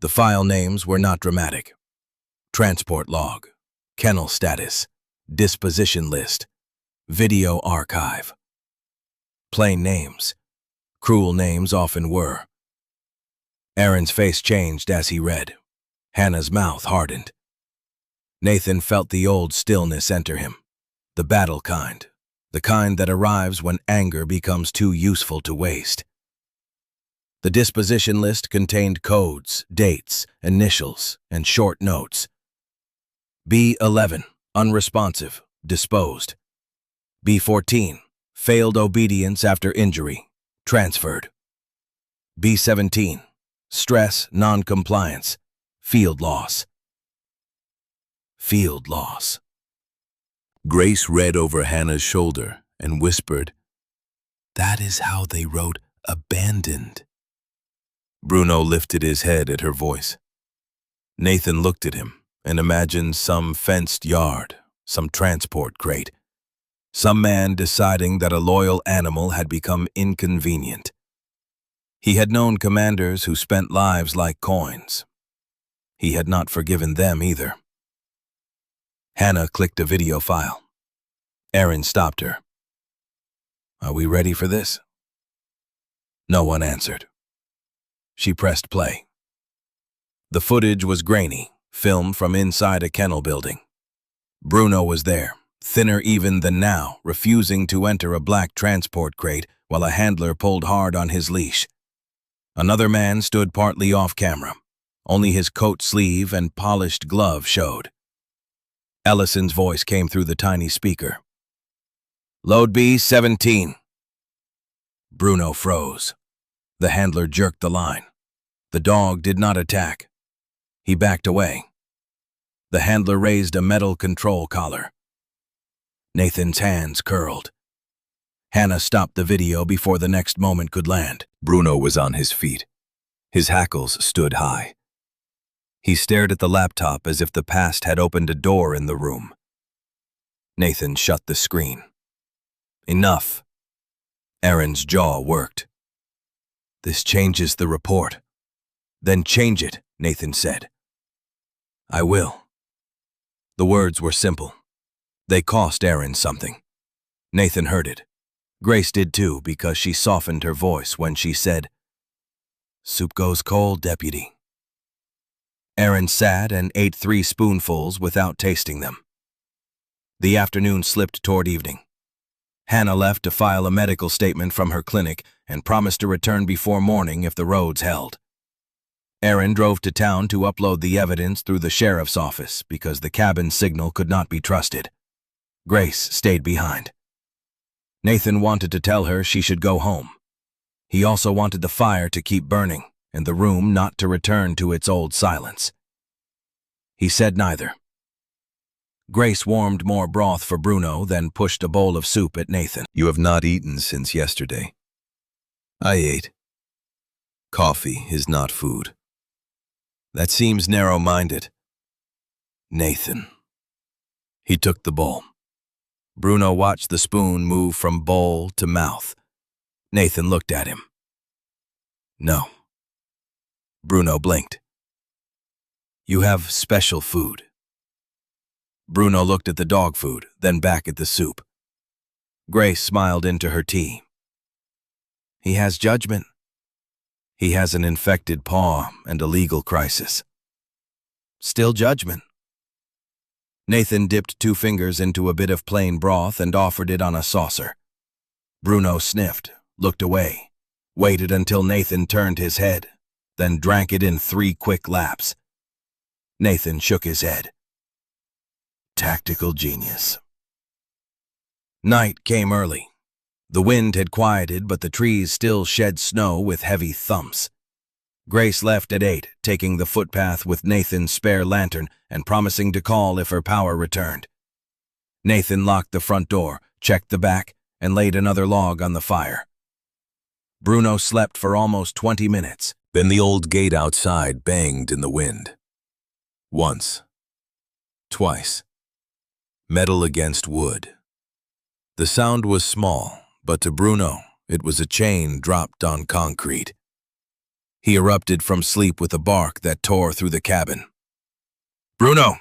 The file names were not dramatic. Transport log, kennel status, disposition list, video archive. Plain names. Cruel names often were. Aaron's face changed as he read. Hannah's mouth hardened. Nathan felt the old stillness enter him, the battle kind. The kind that arrives when anger becomes too useful to waste. The disposition list contained codes, dates, initials, and short notes. B11, unresponsive, disposed. B14, failed obedience after injury, transferred. B17, stress, non-compliance, field loss. Field loss. Grace read over Hannah's shoulder and whispered, "That is how they wrote abandoned." Bruno lifted his head at her voice. Nathan looked at him and imagined some fenced yard, some transport crate, some man deciding that a loyal animal had become inconvenient. He had known commanders who spent lives like coins. He had not forgiven them either. Hannah clicked a video file. Aaron stopped her. "Are we ready for this?" No one answered. She pressed play. The footage was grainy, filmed from inside a kennel building. Bruno was there, thinner even than now, refusing to enter a black transport crate while a handler pulled hard on his leash. Another man stood partly off camera. Only his coat sleeve and polished glove showed. Ellison's voice came through the tiny speaker. "Load B17. Bruno froze. The handler jerked the line. The dog did not attack. He backed away. The handler raised a metal control collar. Nathan's hands curled. Hannah stopped the video before the next moment could land. Bruno was on his feet. His hackles stood high, He stared at the laptop as if the past had opened a door in the room. Nathan shut the screen. Enough. Aaron's jaw worked. This changes the report. Then change it, Nathan said. I will. The words were simple. They cost Aaron something. Nathan heard it. Grace did too, because she softened her voice when she said, Soup goes cold, Deputy. Aaron sat and ate 3 spoonfuls without tasting them. The afternoon slipped toward evening. Hannah left to file a medical statement from her clinic and promised to return before morning if the roads held. Aaron drove to town to upload the evidence through the sheriff's office because the cabin signal could not be trusted. Grace stayed behind. Nathan wanted to tell her she should go home. He also wanted the fire to keep burning and the room not to return to its old silence. He said neither. Grace warmed more broth for Bruno, then pushed a bowl of soup at Nathan. You have not eaten since yesterday. I ate. Coffee is not food. That seems narrow-minded. Nathan. He took the bowl. Bruno watched the spoon move from bowl to mouth. Nathan looked at him. No. Bruno blinked. You have special food. Bruno looked at the dog food, then back at the soup. Grace smiled into her tea. He has judgment. He has an infected paw and a legal crisis. Still judgment. Nathan dipped 2 fingers into a bit of plain broth and offered it on a saucer. Bruno sniffed, looked away, waited until Nathan turned his head, then drank it in 3 quick laps. Nathan shook his head. Tactical genius. Night came early. The wind had quieted, but the trees still shed snow with heavy thumps. Grace left at 8, taking the footpath with Nathan's spare lantern and promising to call if her power returned. Nathan locked the front door, checked the back, and laid another log on the fire. Bruno slept for almost 20 minutes. Then the old gate outside banged in the wind. Once. Twice. Metal against wood. The sound was small, but to Bruno, it was a chain dropped on concrete. He erupted from sleep with a bark that tore through the cabin. Bruno!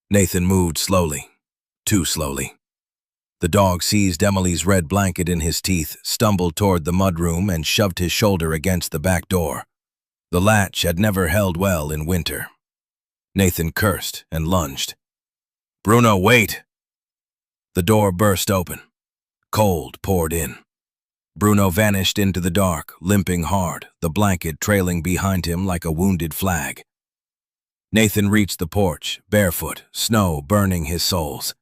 Nathan moved slowly, too slowly. The dog seized Emily's red blanket in his teeth, stumbled toward the mudroom, and shoved his shoulder against the back door. The latch had never held well in winter. Nathan cursed and lunged. Bruno, wait! The door burst open. Cold poured in. Bruno vanished into the dark, limping hard, the blanket trailing behind him like a wounded flag. Nathan reached the porch, barefoot, snow burning his soles.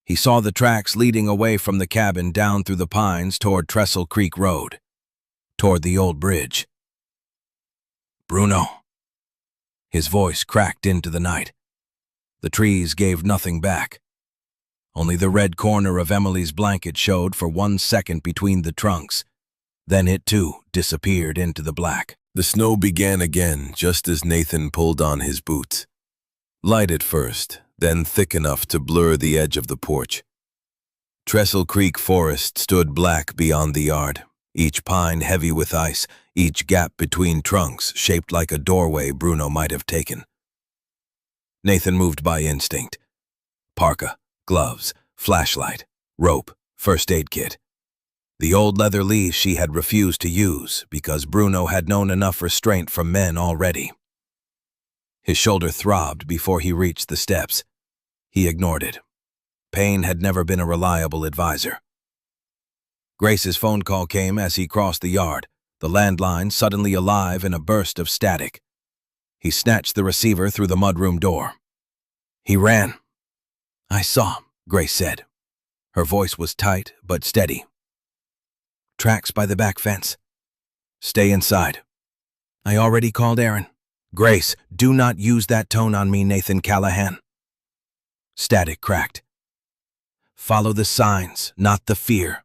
He saw the tracks leading away from the cabin down through the pines toward Trestle Creek Road, toward the old bridge. Bruno. His voice cracked into the night. The trees gave nothing back. Only the red corner of Emily's blanket showed for 1 second between the trunks. Then it, too, disappeared into the black. The snow began again just as Nathan pulled on his boots. Light at first, then thick enough to blur the edge of the porch. Trestle Creek Forest stood black beyond the yard, each pine heavy with ice, each gap between trunks shaped like a doorway Bruno might have taken. Nathan moved by instinct. Parka, gloves, flashlight, rope, first aid kit. The old leather leash she had refused to use because Bruno had known enough restraint from men already. His shoulder throbbed before he reached the steps. He ignored it. Pain had never been a reliable advisor. Grace's phone call came as he crossed the yard, the landline suddenly alive in a burst of static. He snatched the receiver through the mudroom door. He ran. I saw, Grace said. Her voice was tight but steady. Tracks by the back fence. Stay inside. I already called Aaron. Grace, do not use that tone on me, Nathan Callahan. Static cracked. Follow the signs, not the fear.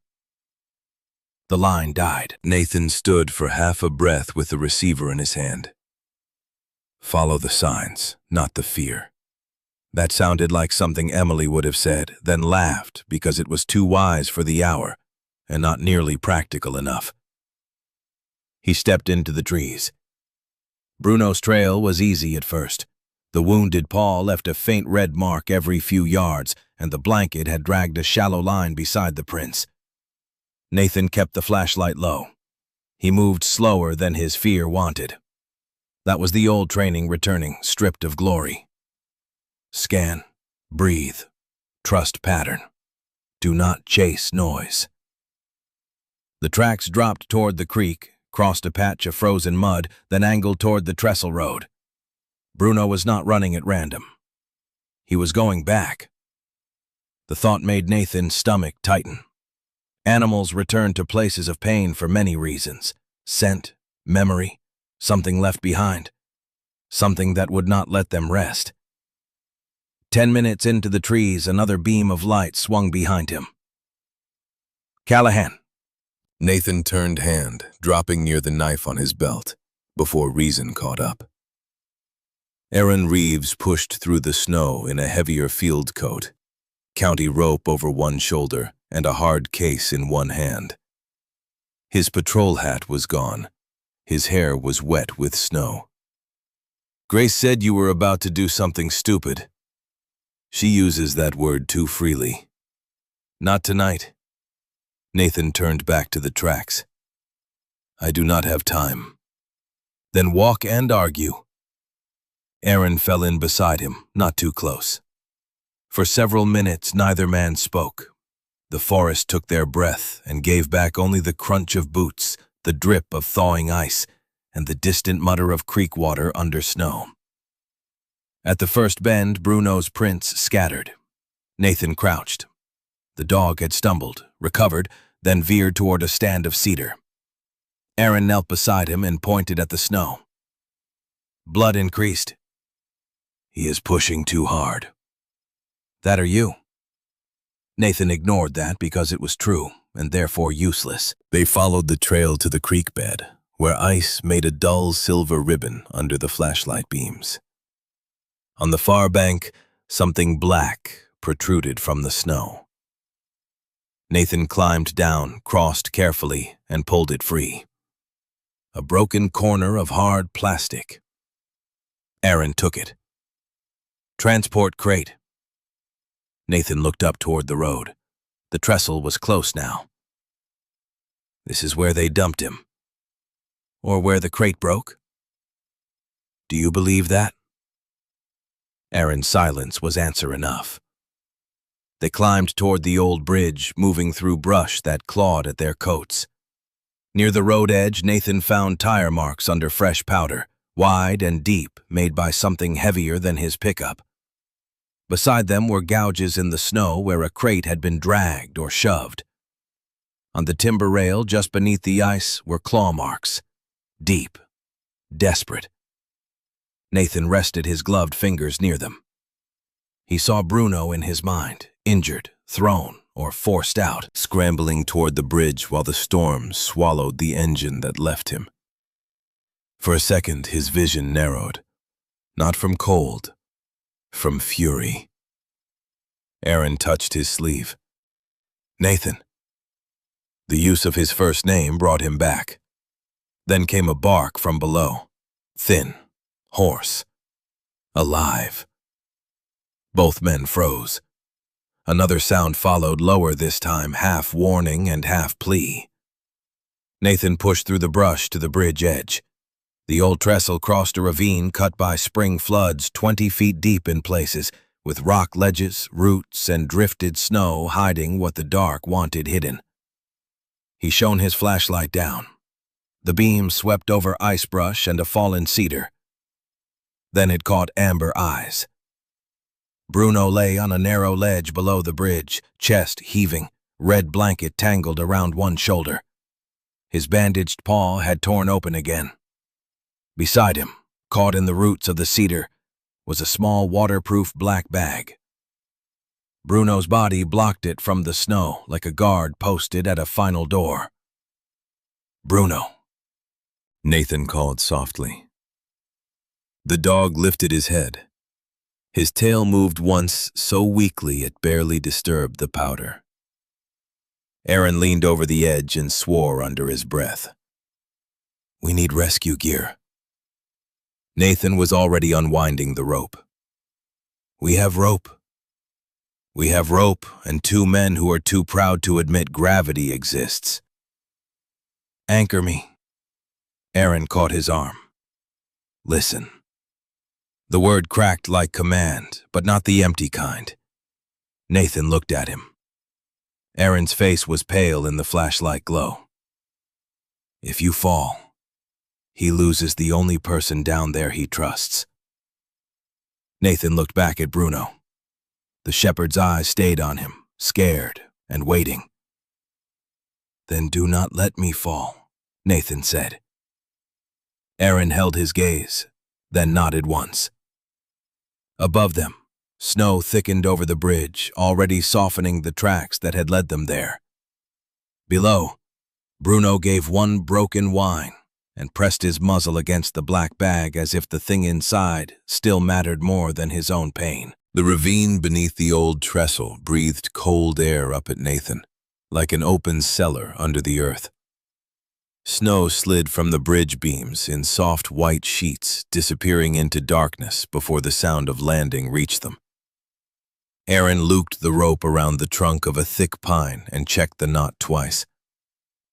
The line died. Nathan stood for half a breath with the receiver in his hand. Follow the signs, not the fear. That sounded like something Emily would have said, then laughed because it was too wise for the hour and not nearly practical enough. He stepped into the trees. Bruno's trail was easy at first. The wounded paw left a faint red mark every few yards, and the blanket had dragged a shallow line beside the prints. Nathan kept the flashlight low. He moved slower than his fear wanted. That was the old training returning, stripped of glory. Scan, breathe, trust pattern. Do not chase noise. The tracks dropped toward the creek, crossed a patch of frozen mud, then angled toward the trestle road. Bruno was not running at random. He was going back. The thought made Nathan's stomach tighten. Animals returned to places of pain for many reasons. Scent, memory, something left behind. Something that would not let them rest. 10 minutes into the trees, another beam of light swung behind him. Callahan. Nathan turned hand, dropping near the knife on his belt, before reason caught up. Aaron Reeves pushed through the snow in a heavier field coat, county rope over one shoulder and a hard case in one hand. His patrol hat was gone. His hair was wet with snow. Grace said you were about to do something stupid. She uses that word too freely. Not tonight. Nathan turned back to the tracks. I do not have time. Then walk and argue. Aaron fell in beside him, not too close. For several minutes, neither man spoke. The forest took their breath and gave back only the crunch of boots, the drip of thawing ice, and the distant mutter of creek water under snow. At the first bend, Bruno's prints scattered. Nathan crouched. The dog had stumbled, recovered, then veered toward a stand of cedar. Aaron knelt beside him and pointed at the snow. Blood increased. He is pushing too hard. That are you. Nathan ignored that because it was true, and therefore useless. They followed the trail to the creek bed, where ice made a dull silver ribbon under the flashlight beams. On the far bank, something black protruded from the snow. Nathan climbed down, crossed carefully, and pulled it free. A broken corner of hard plastic. Aaron took it. Transport crate. Nathan looked up toward the road. The trestle was close now. This is where they dumped him. Or where the crate broke. Do you believe that? Aaron's silence was answer enough. They climbed toward the old bridge, moving through brush that clawed at their coats. Near the road edge, Nathan found tire marks under fresh powder, wide and deep, made by something heavier than his pickup. Beside them were gouges in the snow where a crate had been dragged or shoved. On the timber rail just beneath the ice were claw marks, deep, desperate. Nathan rested his gloved fingers near them. He saw Bruno in his mind, injured, thrown, or forced out, scrambling toward the bridge while the storm swallowed the engine that left him. For a second, his vision narrowed, not from cold, from fury. Aaron touched his sleeve. Nathan. The use of his first name brought him back. Then came a bark from below, thin, hoarse, alive. Both men froze. Another sound followed, lower this time, half warning and half plea. Nathan pushed through the brush to the bridge edge. The old trestle crossed a ravine cut by spring floods 20 feet deep in places, with rock ledges, roots, and drifted snow hiding what the dark wanted hidden. He shone his flashlight down. The beam swept over ice brush and a fallen cedar. Then it caught amber eyes. Bruno lay on a narrow ledge below the bridge, chest heaving, red blanket tangled around one shoulder. His bandaged paw had torn open again. Beside him, caught in the roots of the cedar, was a small waterproof black bag. Bruno's body blocked it from the snow like a guard posted at a final door. Bruno. Nathan called softly. The dog lifted his head. His tail moved once so weakly it barely disturbed the powder. Aaron leaned over the edge and swore under his breath. "We need rescue gear." Nathan was already unwinding the rope. "We have rope. We have rope and 2 men who are too proud to admit gravity exists. Anchor me." Aaron caught his arm. "Listen." The word cracked like command, but not the empty kind. Nathan looked at him. Aaron's face was pale in the flashlight glow. "If you fall, he loses the only person down there he trusts." Nathan looked back at Bruno. The shepherd's eyes stayed on him, scared and waiting. "Then do not let me fall," Nathan said. Aaron held his gaze, then nodded once. Above them, snow thickened over the bridge, already softening the tracks that had led them there. Below, Bruno gave one broken whine and pressed his muzzle against the black bag as if the thing inside still mattered more than his own pain. The ravine beneath the old trestle breathed cold air up at Nathan, like an open cellar under the earth. Snow slid from the bridge beams in soft white sheets, disappearing into darkness before the sound of landing reached them. Aaron looped the rope around the trunk of a thick pine and checked the knot twice.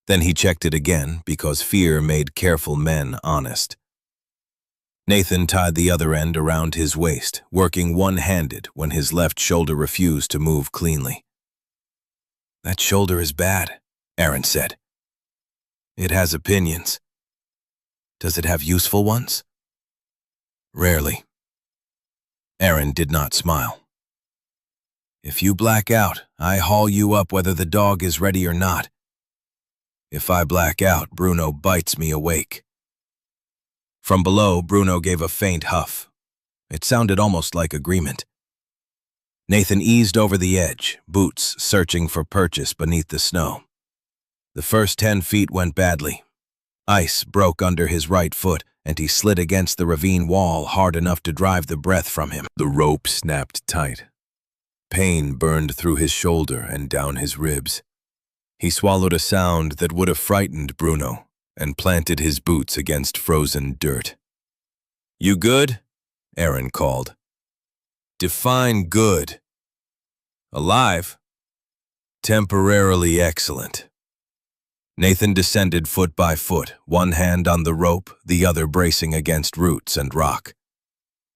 Then he checked it again because fear made careful men honest. Nathan tied the other end around his waist, working one-handed when his left shoulder refused to move cleanly. "That shoulder is bad," Aaron said. "It has opinions." "Does it have useful ones?" "Rarely." Aaron did not smile. "If you black out, I haul you up whether the dog is ready or not. If I black out, Bruno bites me awake." From below, Bruno gave a faint huff. It sounded almost like agreement. Nathan eased over the edge, boots searching for purchase beneath the snow. The first 10 feet went badly. Ice broke under his right foot, and he slid against the ravine wall hard enough to drive the breath from him. The rope snapped tight. Pain burned through his shoulder and down his ribs. He swallowed a sound that would have frightened Bruno and planted his boots against frozen dirt. "You good?" Aaron called. "Define good." "Alive." "Temporarily excellent." Nathan descended foot by foot, one hand on the rope, the other bracing against roots and rock.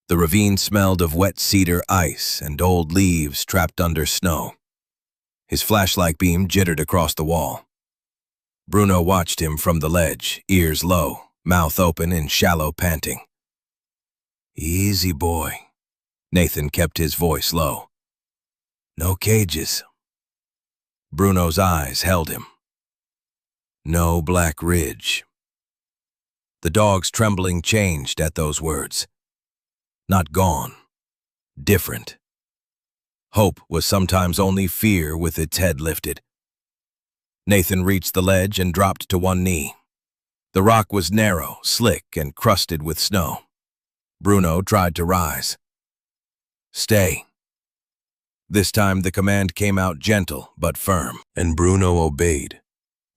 The ravine smelled of wet cedar ice and old leaves trapped under snow. His flashlight beam jittered across the wall. Bruno watched him from the ledge, ears low, mouth open in shallow panting. "Easy, boy." Nathan kept his voice low. "No cages." Bruno's eyes held him. "No Black Ridge." The dog's trembling changed at those words. Not gone. Different. Hope was sometimes only fear with its head lifted. Nathan reached the ledge and dropped to one knee. The rock was narrow, slick, and crusted with snow. Bruno tried to rise. "Stay." This time the command came out gentle but firm, and Bruno obeyed,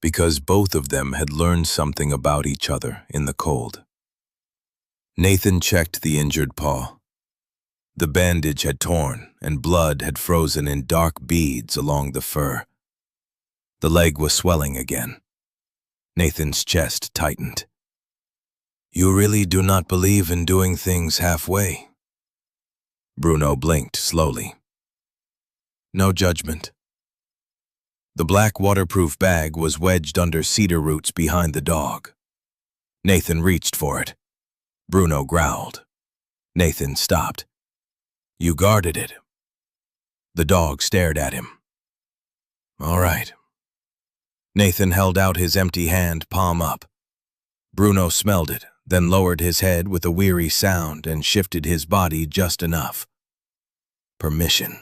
because both of them had learned something about each other in the cold. Nathan checked the injured paw. The bandage had torn, and blood had frozen in dark beads along the fur. The leg was swelling again. Nathan's chest tightened. "You really do not believe in doing things halfway?" Bruno blinked slowly. "No judgment." The black waterproof bag was wedged under cedar roots behind the dog. Nathan reached for it. Bruno growled. Nathan stopped. "You guarded it." The dog stared at him. "All right." Nathan held out his empty hand, palm up. Bruno smelled it, then lowered his head with a weary sound and shifted his body just enough. Permission.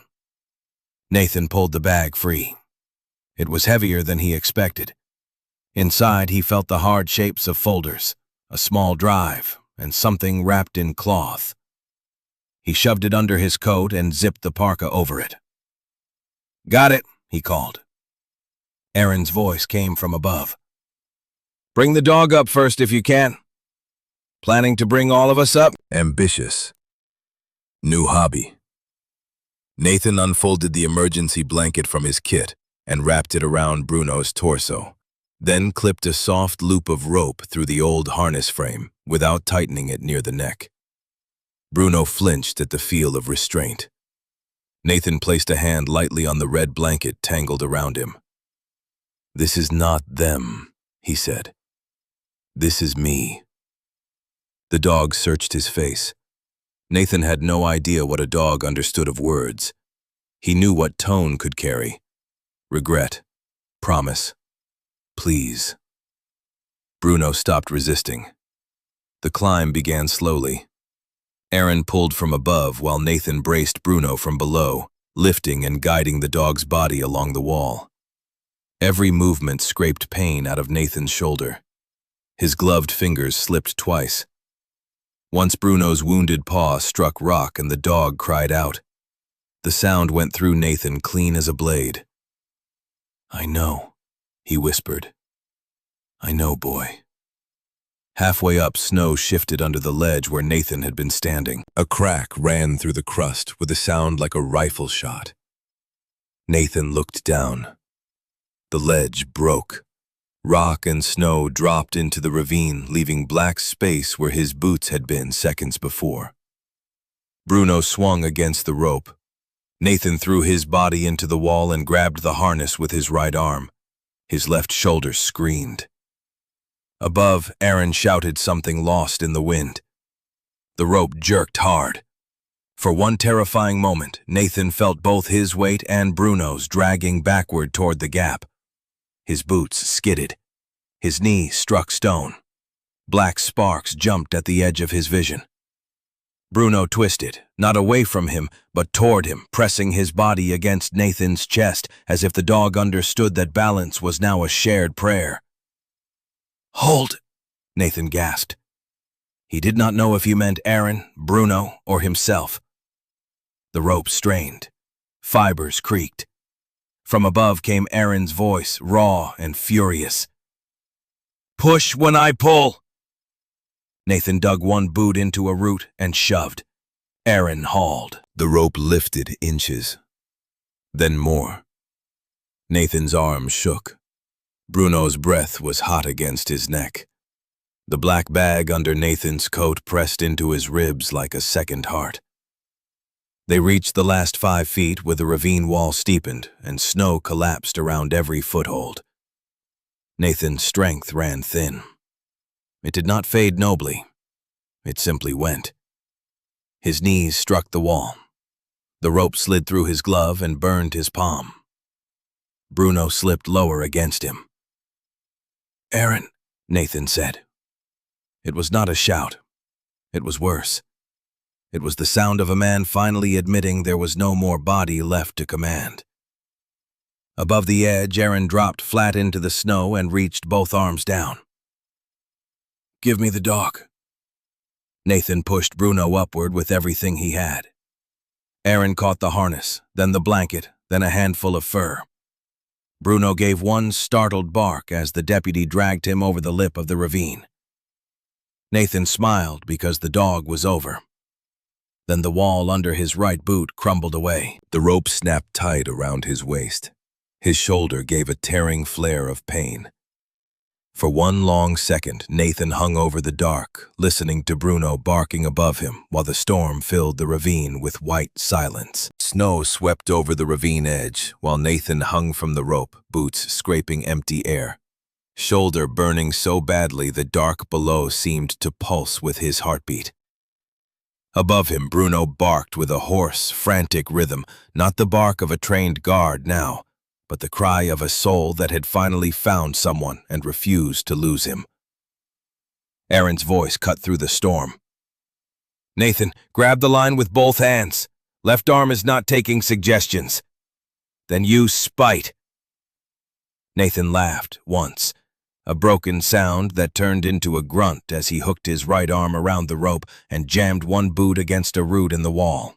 Nathan pulled the bag free. It was heavier than he expected. Inside, he felt the hard shapes of folders, a small drive, and something wrapped in cloth. He shoved it under his coat and zipped the parka over it. "Got it," he called. Aaron's voice came from above. "Bring the dog up first if you can. Planning to bring all of us up?" Ambitious. New hobby. Nathan unfolded the emergency blanket from his kit and wrapped it around Bruno's torso, then clipped a soft loop of rope through the old harness frame without tightening it near the neck. Bruno flinched at the feel of restraint. Nathan placed a hand lightly on the red blanket tangled around him. "This is not them," he said. "This is me." The dog searched his face. Nathan had no idea what a dog understood of words. He knew what tone could carry. Regret. Promise. Please. Bruno stopped resisting. The climb began slowly. Aaron pulled from above while Nathan braced Bruno from below, lifting and guiding the dog's body along the wall. Every movement scraped pain out of Nathan's shoulder. His gloved fingers slipped twice. Once Bruno's wounded paw struck rock and the dog cried out. The sound went through Nathan clean as a blade. "I know," he whispered. "I know, boy." Halfway up, snow shifted under the ledge where Nathan had been standing. A crack ran through the crust with a sound like a rifle shot. Nathan looked down. The ledge broke. Rock and snow dropped into the ravine, leaving black space where his boots had been seconds before. Bruno swung against the rope. Nathan threw his body into the wall and grabbed the harness with his right arm. His left shoulder screamed. Above, Aaron shouted something lost in the wind. The rope jerked hard. For one terrifying moment, Nathan felt both his weight and Bruno's dragging backward toward the gap. His boots skidded. His knee struck stone. Black sparks jumped at the edge of his vision. Bruno twisted, not away from him, but toward him, pressing his body against Nathan's chest as if the dog understood that balance was now a shared prayer. "Hold!" Nathan gasped. He did not know if he meant Aaron, Bruno, or himself. The rope strained. Fibers creaked. From above came Aaron's voice, raw and furious. "Push when I pull!" Nathan dug one boot into a root and shoved. Aaron hauled. The rope lifted inches. Then more. Nathan's arm shook. Bruno's breath was hot against his neck. The black bag under Nathan's coat pressed into his ribs like a second heart. They reached the last 5 feet where the ravine wall steepened and snow collapsed around every foothold. Nathan's strength ran thin. It did not fade nobly. It simply went. His knees struck the wall. The rope slid through his glove and burned his palm. Bruno slipped lower against him. "Aaron," Nathan said. It was not a shout. It was worse. It was the sound of a man finally admitting there was no more body left to command. Above the edge, Aaron dropped flat into the snow and reached both arms down. "Give me the dog." Nathan pushed Bruno upward with everything he had. Aaron caught the harness, then the blanket, then a handful of fur. Bruno gave one startled bark as the deputy dragged him over the lip of the ravine. Nathan smiled because the dog was over. Then the wall under his right boot crumbled away. The rope snapped tight around his waist. His shoulder gave a tearing flare of pain. For one long second, Nathan hung over the dark, listening to Bruno barking above him while the storm filled the ravine with white silence. Snow swept over the ravine edge while Nathan hung from the rope, boots scraping empty air. Shoulder burning so badly the dark below seemed to pulse with his heartbeat. Above him, Bruno barked with a hoarse, frantic rhythm, not the bark of a trained guard now, but the cry of a soul that had finally found someone and refused to lose him. Aaron's voice cut through the storm. "Nathan, grab the line with both hands. Left arm is not taking suggestions. Then use spite." Nathan laughed, once, a broken sound that turned into a grunt as he hooked his right arm around the rope and jammed one boot against a root in the wall.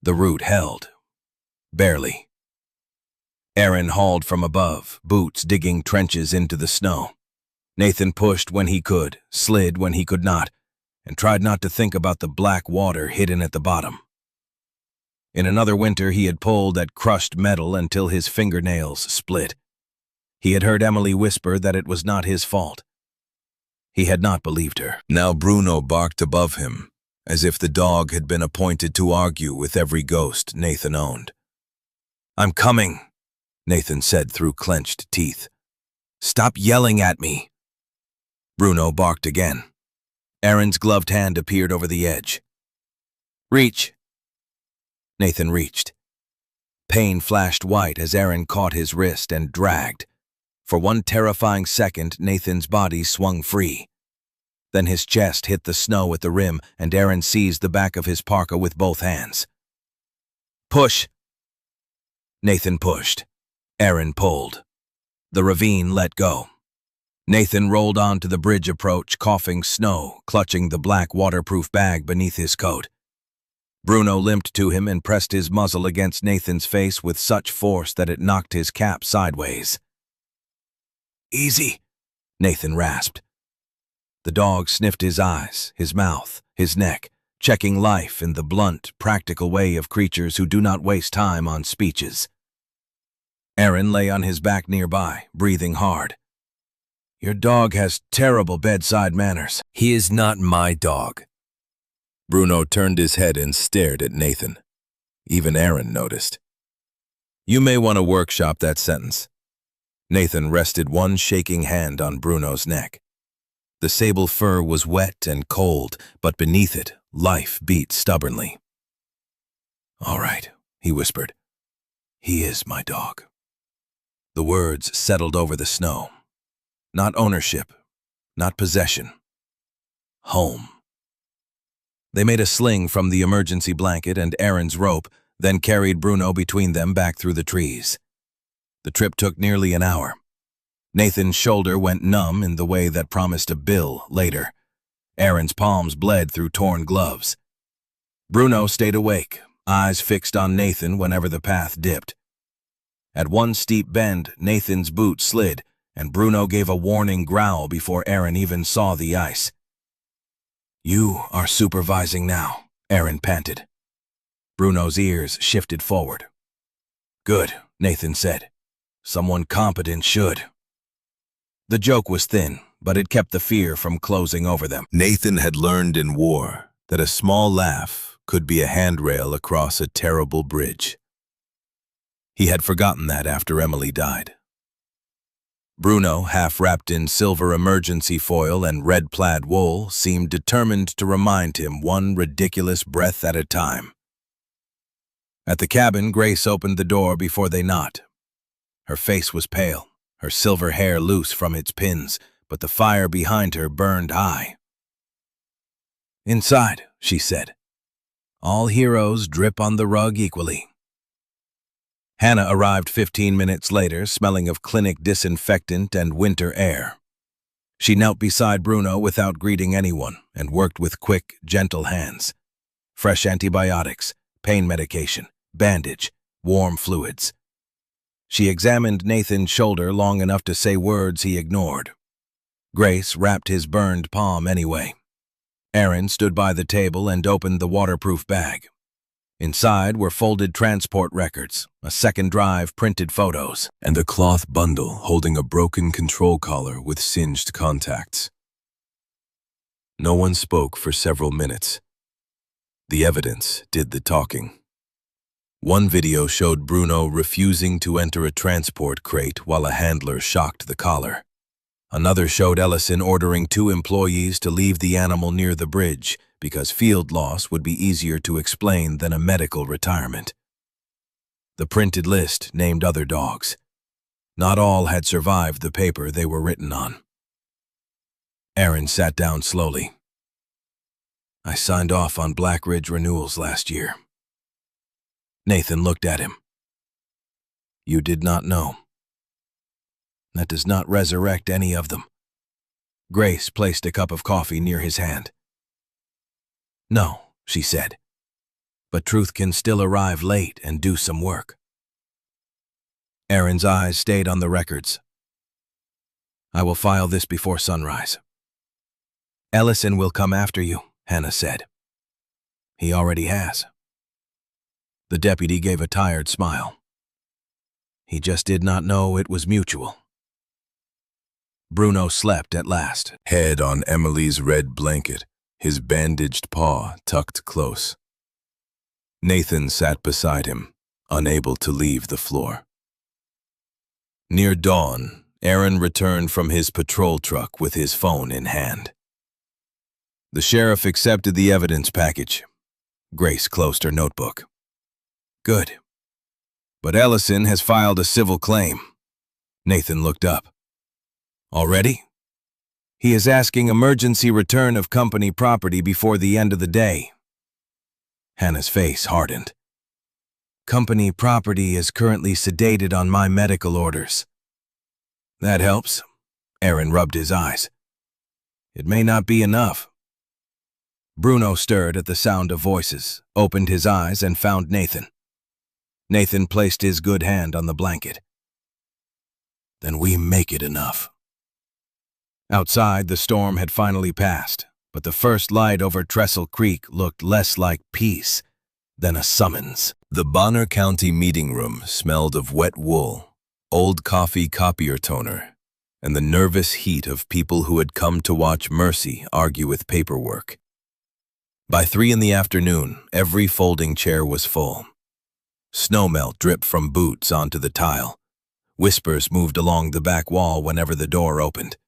The root held. Barely. Aaron hauled from above, boots digging trenches into the snow. Nathan pushed when he could, slid when he could not, and tried not to think about the black water hidden at the bottom. In another winter, he had pulled at crushed metal until his fingernails split. He had heard Emily whisper that it was not his fault. He had not believed her. Now Bruno barked above him, as if the dog had been appointed to argue with every ghost Nathan owned. "I'm coming," Nathan said through clenched teeth. "Stop yelling at me." Bruno barked again. Aaron's gloved hand appeared over the edge. "Reach." Nathan reached. Pain flashed white as Aaron caught his wrist and dragged. For one terrifying second, Nathan's body swung free. Then his chest hit the snow at the rim, and Aaron seized the back of his parka with both hands. "Push." Nathan pushed. Aaron pulled. The ravine let go. Nathan rolled onto the bridge approach, coughing snow, clutching the black waterproof bag beneath his coat. Bruno limped to him and pressed his muzzle against Nathan's face with such force that it knocked his cap sideways. "Easy," Nathan rasped. The dog sniffed his eyes, his mouth, his neck, checking life in the blunt, practical way of creatures who do not waste time on speeches. Aaron lay on his back nearby, breathing hard. "Your dog has terrible bedside manners." He is not my dog. Bruno turned his head and stared at Nathan. Even Aaron noticed. "You may want to workshop that sentence." Nathan rested one shaking hand on Bruno's neck. The sable fur was wet and cold, but beneath it, life beat stubbornly. "All right," he whispered. "He is my dog." The words settled over the snow. Not ownership, not possession. Home. They made a sling from the emergency blanket and Aaron's rope, then carried Bruno between them back through the trees. The trip took nearly an hour. Nathan's shoulder went numb in the way that promised a bill later. Aaron's palms bled through torn gloves. Bruno stayed awake, eyes fixed on Nathan whenever the path dipped. At one steep bend, Nathan's boot slid, and Bruno gave a warning growl before Aaron even saw the ice. "You are supervising now," Aaron panted. Bruno's ears shifted forward. "Good," Nathan said. "Someone competent should." The joke was thin, but it kept the fear from closing over them. Nathan had learned in war that a small laugh could be a handrail across a terrible bridge. He had forgotten that after Emily died. Bruno, half wrapped in silver emergency foil and red plaid wool, seemed determined to remind him one ridiculous breath at a time. At the cabin, Grace opened the door before they knocked. Her face was pale, her silver hair loose from its pins, but the fire behind her burned high. "Inside," she said. "All heroes drip on the rug equally." Hannah arrived 15 minutes later, smelling of clinic disinfectant and winter air. She knelt beside Bruno without greeting anyone and worked with quick, gentle hands. Fresh antibiotics, pain medication, bandage, warm fluids. She examined Nathan's shoulder long enough to say words he ignored. Grace wrapped his burned palm anyway. Aaron stood by the table and opened the waterproof bag. Inside were folded transport records, a second drive printed photos, and a cloth bundle holding a broken control collar with singed contacts. No one spoke for several minutes. The evidence did the talking. One video showed Bruno refusing to enter a transport crate while a handler shocked the collar. Another showed Ellison ordering 2 employees to leave the animal near the bridge because field loss would be easier to explain than a medical retirement. The printed list named other dogs. Not all had survived the paper they were written on. Aaron sat down slowly. "I signed off on Black Ridge renewals last year." Nathan looked at him. "You did not know." That does not resurrect any of them. Grace placed a cup of coffee near his hand. No, she said, but truth can still arrive late and do some work. Aaron's eyes stayed on the records. I will file this before sunrise. Ellison will come after you, Hannah said. He already has. The deputy gave a tired smile. He just did not know it was mutual. Bruno slept at last, Head on Emily's red blanket, his bandaged paw tucked close. Nathan sat beside him, unable to leave the floor. Near dawn, Aaron returned from his patrol truck with his phone in hand. The sheriff accepted the evidence package. Grace closed her notebook. Good. But Ellison has filed a civil claim. Nathan looked up. Already? He is asking emergency return of company property before the end of the day. Hannah's face hardened. Company property is currently sedated on my medical orders. That helps. Aaron rubbed his eyes. It may not be enough. Bruno stirred at the sound of voices, opened his eyes, and found Nathan. Nathan placed his good hand on the blanket. Then we make it enough. Outside, the storm had finally passed, but the first light over Trestle Creek looked less like peace than a summons. The Bonner County meeting room smelled of wet wool, old coffee copier toner, and the nervous heat of people who had come to watch Mercy argue with paperwork. By 3 in the afternoon, every folding chair was full. Snowmelt dripped from boots onto the tile. Whispers moved along the back wall whenever the door opened.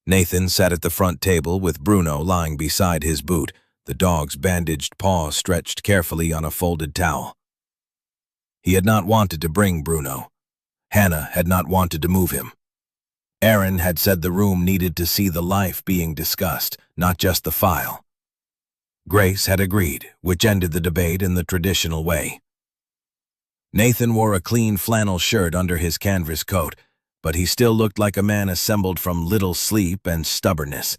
Nathan sat at the front table with Bruno lying beside his boot, the dog's bandaged paw stretched carefully on a folded towel. He had not wanted to bring Bruno. Hannah had not wanted to move him. Aaron had said the room needed to see the life being discussed, not just the file. Grace had agreed, which ended the debate in the traditional way. Nathan wore a clean flannel shirt under his canvas coat, but he still looked like a man assembled from little sleep and stubbornness.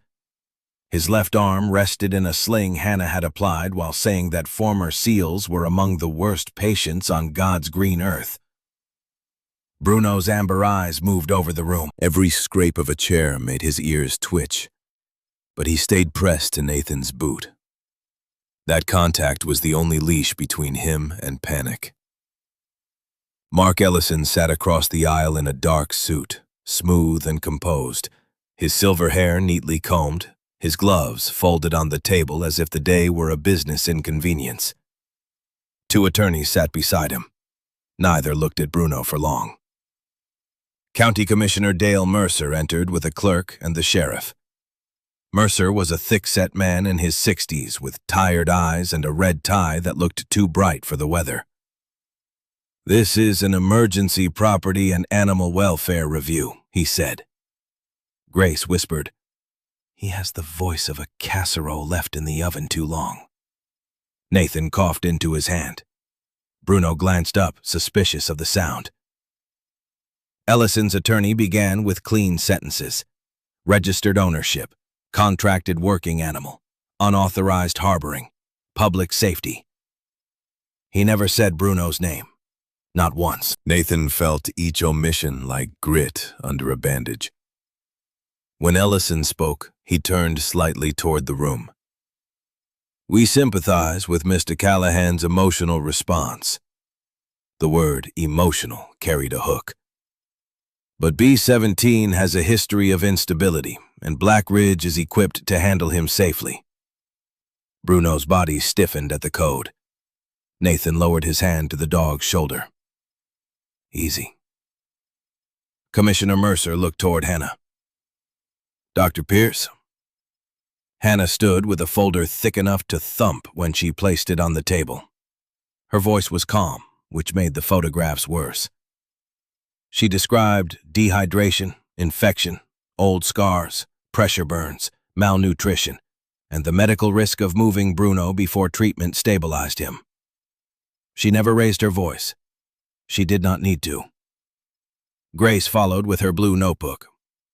His left arm rested in a sling Hannah had applied while saying that former SEALs were among the worst patients on God's green earth. Bruno's amber eyes moved over the room. Every scrape of a chair made his ears twitch, but he stayed pressed to Nathan's boot. That contact was the only leash between him and panic. Mark Ellison sat across the aisle in a dark suit, smooth and composed, his silver hair neatly combed, his gloves folded on the table as if the day were a business inconvenience. 2 attorneys sat beside him. Neither looked at Bruno for long. County Commissioner Dale Mercer entered with a clerk and the sheriff. Mercer was a thick-set man in his 60s with tired eyes and a red tie that looked too bright for the weather. This is an emergency property and animal welfare review, he said. Grace whispered, He has the voice of a casserole left in the oven too long. Nathan coughed into his hand. Bruno glanced up, suspicious of the sound. Ellison's attorney began with clean sentences. Registered ownership, contracted working animal, unauthorized harboring, public safety. He never said Bruno's name. Not once. Nathan felt each omission like grit under a bandage. When Ellison spoke, he turned slightly toward the room. We sympathize with Mr. Callahan's emotional response. The word emotional carried a hook. But B-17 has a history of instability, and Black Ridge is equipped to handle him safely. Bruno's body stiffened at the code. Nathan lowered his hand to the dog's shoulder. Easy. Commissioner Mercer looked toward Hannah. Dr. Pierce? Hannah stood with a folder thick enough to thump when she placed it on the table. Her voice was calm, which made the photographs worse. She described dehydration, infection, old scars, pressure burns, malnutrition, and the medical risk of moving Bruno before treatment stabilized him. She never raised her voice. She did not need to. Grace followed with her blue notebook.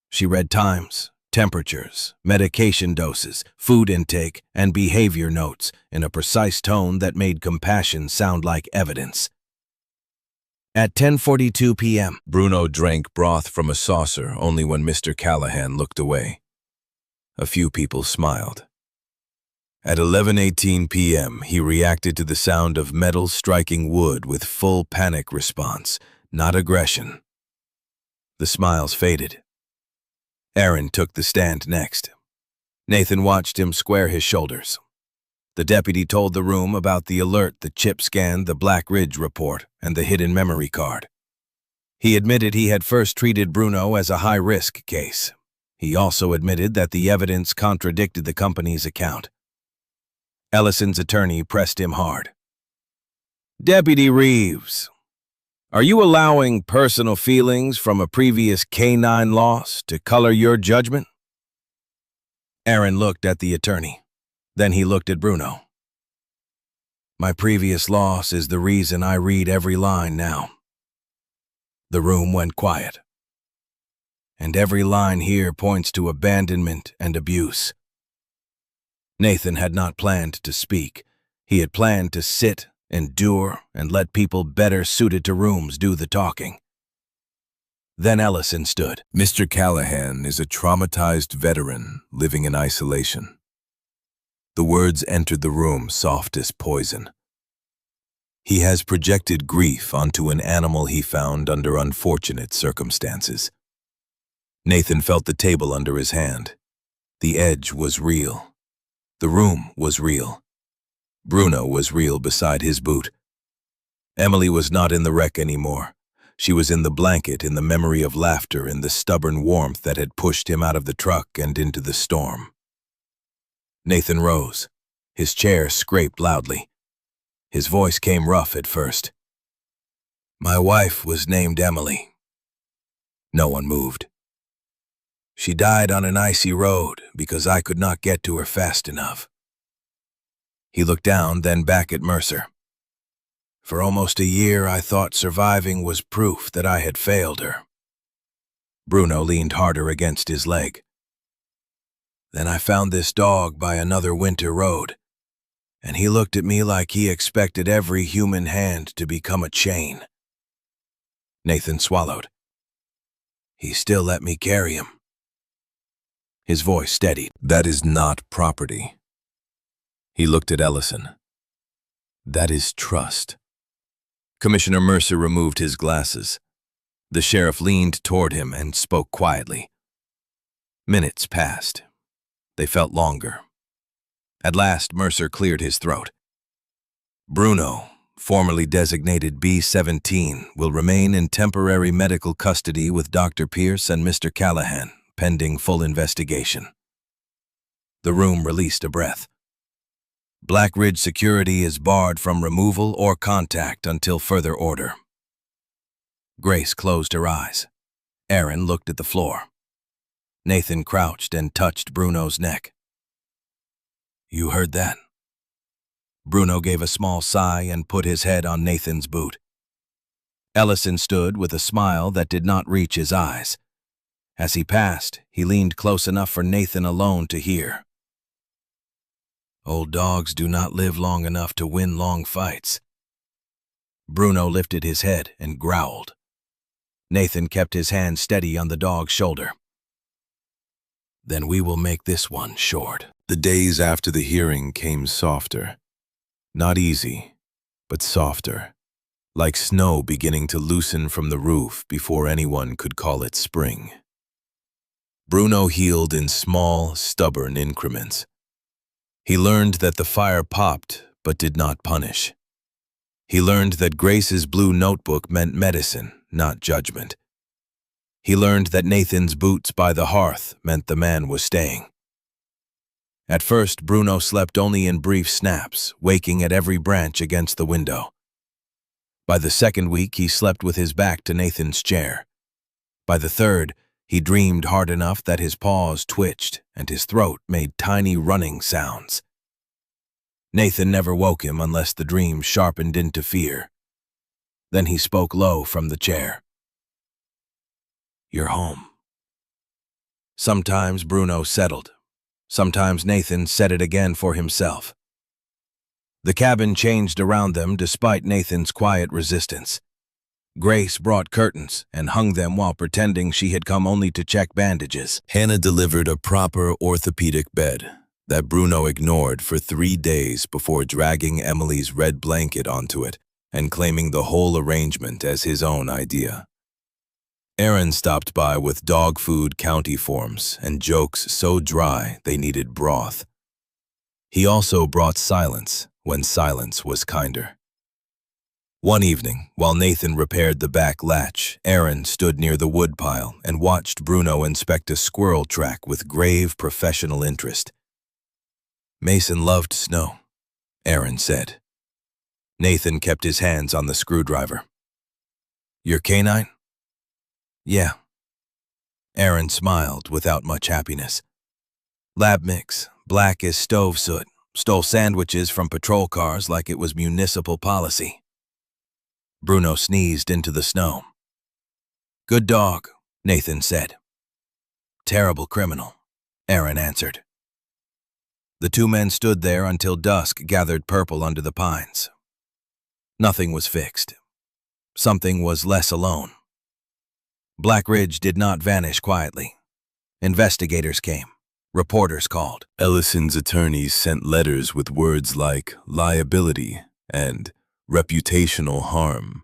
She read times, temperatures, medication doses, food intake, and behavior notes in a precise tone that made compassion sound like evidence. At 10:42 p.m., Bruno drank broth from a saucer only when Mr. Callahan looked away. A few people smiled. At 11:18 p.m., he reacted to the sound of metal striking wood with full panic response, not aggression. The smiles faded. Aaron took the stand next. Nathan watched him square his shoulders. The deputy told the room about the alert that Chip scanned the Black Ridge report and the hidden memory card. He admitted he had first treated Bruno as a high-risk case. He also admitted that the evidence contradicted the company's account. Ellison's attorney pressed him hard. "Deputy Reeves, are you allowing personal feelings from a previous canine loss to color your judgment?" Aaron looked at the attorney. Then he looked at Bruno. "My previous loss is the reason I read every line now." The room went quiet. "And every line here points to abandonment and abuse." Nathan had not planned to speak. He had planned to sit, endure, and let people better suited to rooms do the talking. Then Ellison stood. Mr. Callahan is a traumatized veteran living in isolation. The words entered the room soft as poison. He has projected grief onto an animal he found under unfortunate circumstances. Nathan felt the table under his hand. The edge was real. The room was real. Bruno was real beside his boot. Emily was not in the wreck anymore. She was in the blanket, in the memory of laughter, in the stubborn warmth that had pushed him out of the truck and into the storm. Nathan rose. His chair scraped loudly. His voice came rough at first. "My wife was named Emily." No one moved. "She died on an icy road because I could not get to her fast enough." He looked down, then back at Mercer. "For almost a year, I thought surviving was proof that I had failed her." Bruno leaned harder against his leg. "Then I found this dog by another winter road, and he looked at me like he expected every human hand to become a chain." Nathan swallowed. "He still let me carry him." His voice steadied. "That is not property." He looked at Ellison. "That is trust." Commissioner Mercer removed his glasses. The sheriff leaned toward him and spoke quietly. Minutes passed. They felt longer. At last, Mercer cleared his throat. "Bruno, formerly designated B-17, will remain in temporary medical custody with Dr. Pierce and Mr. Callahan, pending full investigation." The room released a breath. Black Ridge security is barred from removal or contact until further order. Grace closed her eyes. Aaron looked at the floor. Nathan crouched and touched Bruno's neck. "You heard that?" Bruno gave a small sigh and put his head on Nathan's boot. Ellison stood with a smile that did not reach his eyes. As he passed, he leaned close enough for Nathan alone to hear. "Old dogs do not live long enough to win long fights." Bruno lifted his head and growled. Nathan kept his hand steady on the dog's shoulder. "Then we will make this one short." The days after the hearing came softer. Not easy, but softer, like snow beginning to loosen from the roof before anyone could call it spring. Bruno healed in small, stubborn increments. He learned that the fire popped, but did not punish. He learned that Grace's blue notebook meant medicine, not judgment. He learned that Nathan's boots by the hearth meant the man was staying. At first, Bruno slept only in brief snaps, waking at every branch against the window. By the second week, he slept with his back to Nathan's chair. By the third, he dreamed hard enough that his paws twitched and his throat made tiny running sounds. Nathan never woke him unless the dream sharpened into fear. Then he spoke low from the chair. "You're home." Sometimes Bruno settled. Sometimes Nathan said it again for himself. The cabin changed around them despite Nathan's quiet resistance. Grace brought curtains and hung them while pretending she had come only to check bandages. Hannah delivered a proper orthopedic bed that Bruno ignored for 3 days before dragging Emily's red blanket onto it and claiming the whole arrangement as his own idea. Aaron stopped by with dog food county forms and jokes so dry they needed broth. He also brought silence when silence was kinder. One evening, while Nathan repaired the back latch, Aaron stood near the woodpile and watched Bruno inspect a squirrel track with grave professional interest. "Mason loved snow," Aaron said. Nathan kept his hands on the screwdriver. "Your canine?" "Yeah." Aaron smiled without much happiness. "Lab mix, black as stove soot, stole sandwiches from patrol cars like it was municipal policy." Bruno sneezed into the snow. "Good dog," Nathan said. "Terrible criminal," Aaron answered. The two men stood there until dusk gathered purple under the pines. Nothing was fixed. Something was less alone. Black Ridge did not vanish quietly. Investigators came. Reporters called. Ellison's attorneys sent letters with words like liability and reputational harm,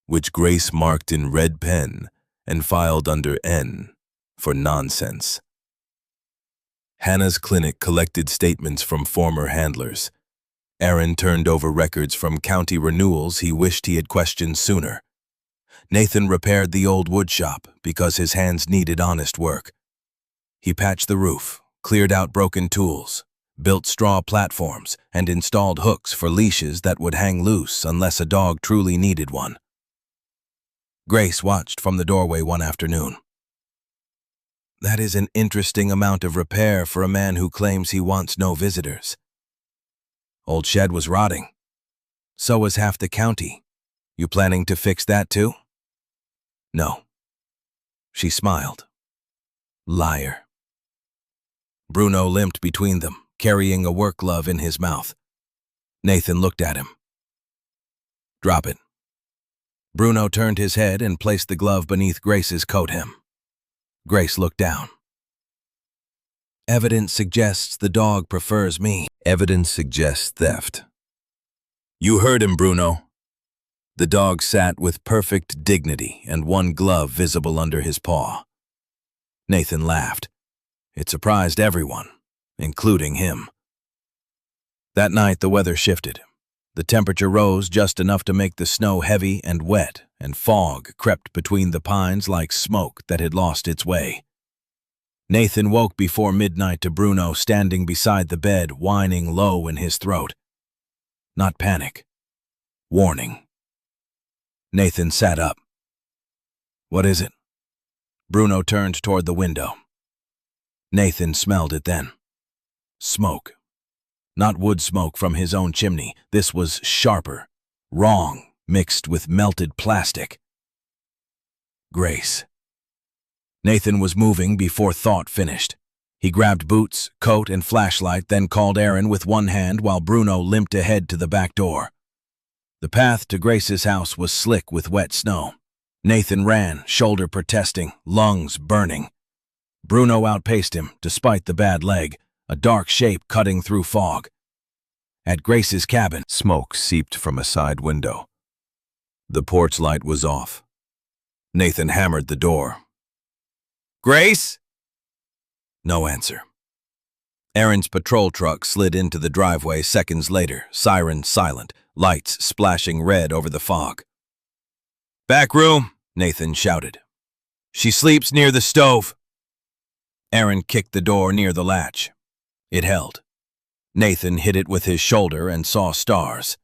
which Grace marked in red pen and filed under N for nonsense. Hannah's clinic collected statements from former handlers. Aaron turned over records from county renewals he wished he had questioned sooner. Nathan repaired the old wood shop because his hands needed honest work. He patched the roof, cleared out broken tools, built straw platforms, and installed hooks for leashes that would hang loose unless a dog truly needed one. Grace watched from the doorway one afternoon. "That is an interesting amount of repair for a man who claims he wants no visitors." "Old shed was rotting. So was half the county. You planning to fix that too?" "No." She smiled. "Liar." Bruno limped between them, carrying a work glove in his mouth. Nathan looked at him. "Drop it." Bruno turned his head and placed the glove beneath Grace's coat hem. Grace looked down. "Evidence suggests the dog prefers me." Evidence suggests theft. "You heard him, Bruno." The dog sat with perfect dignity and one glove visible under his paw. Nathan laughed. It surprised everyone, including him. That night the weather shifted. The temperature rose just enough to make the snow heavy and wet, and fog crept between the pines like smoke that had lost its way. Nathan woke before midnight to Bruno standing beside the bed, whining low in his throat. Not panic. Warning. Nathan sat up. "What is it?" Bruno turned toward the window. Nathan smelled it then. Smoke. Not wood smoke from his own chimney. This was sharper, wrong, mixed with melted plastic. Grace. Nathan was moving before thought finished. He grabbed boots, coat, and flashlight, then called Aaron with one hand while Bruno limped ahead to the back door. The path to Grace's house was slick with wet snow. Nathan ran, shoulder protesting, lungs burning. Bruno outpaced him, despite the bad leg, a dark shape cutting through fog. At Grace's cabin, smoke seeped from a side window. The porch light was off. Nathan hammered the door. "Grace?" No answer. Aaron's patrol truck slid into the driveway seconds later, siren silent, lights splashing red over the fog. "Back room," Nathan shouted. "She sleeps near the stove." Aaron kicked the door near the latch. It held. Nathan hit it with his shoulder and saw stars.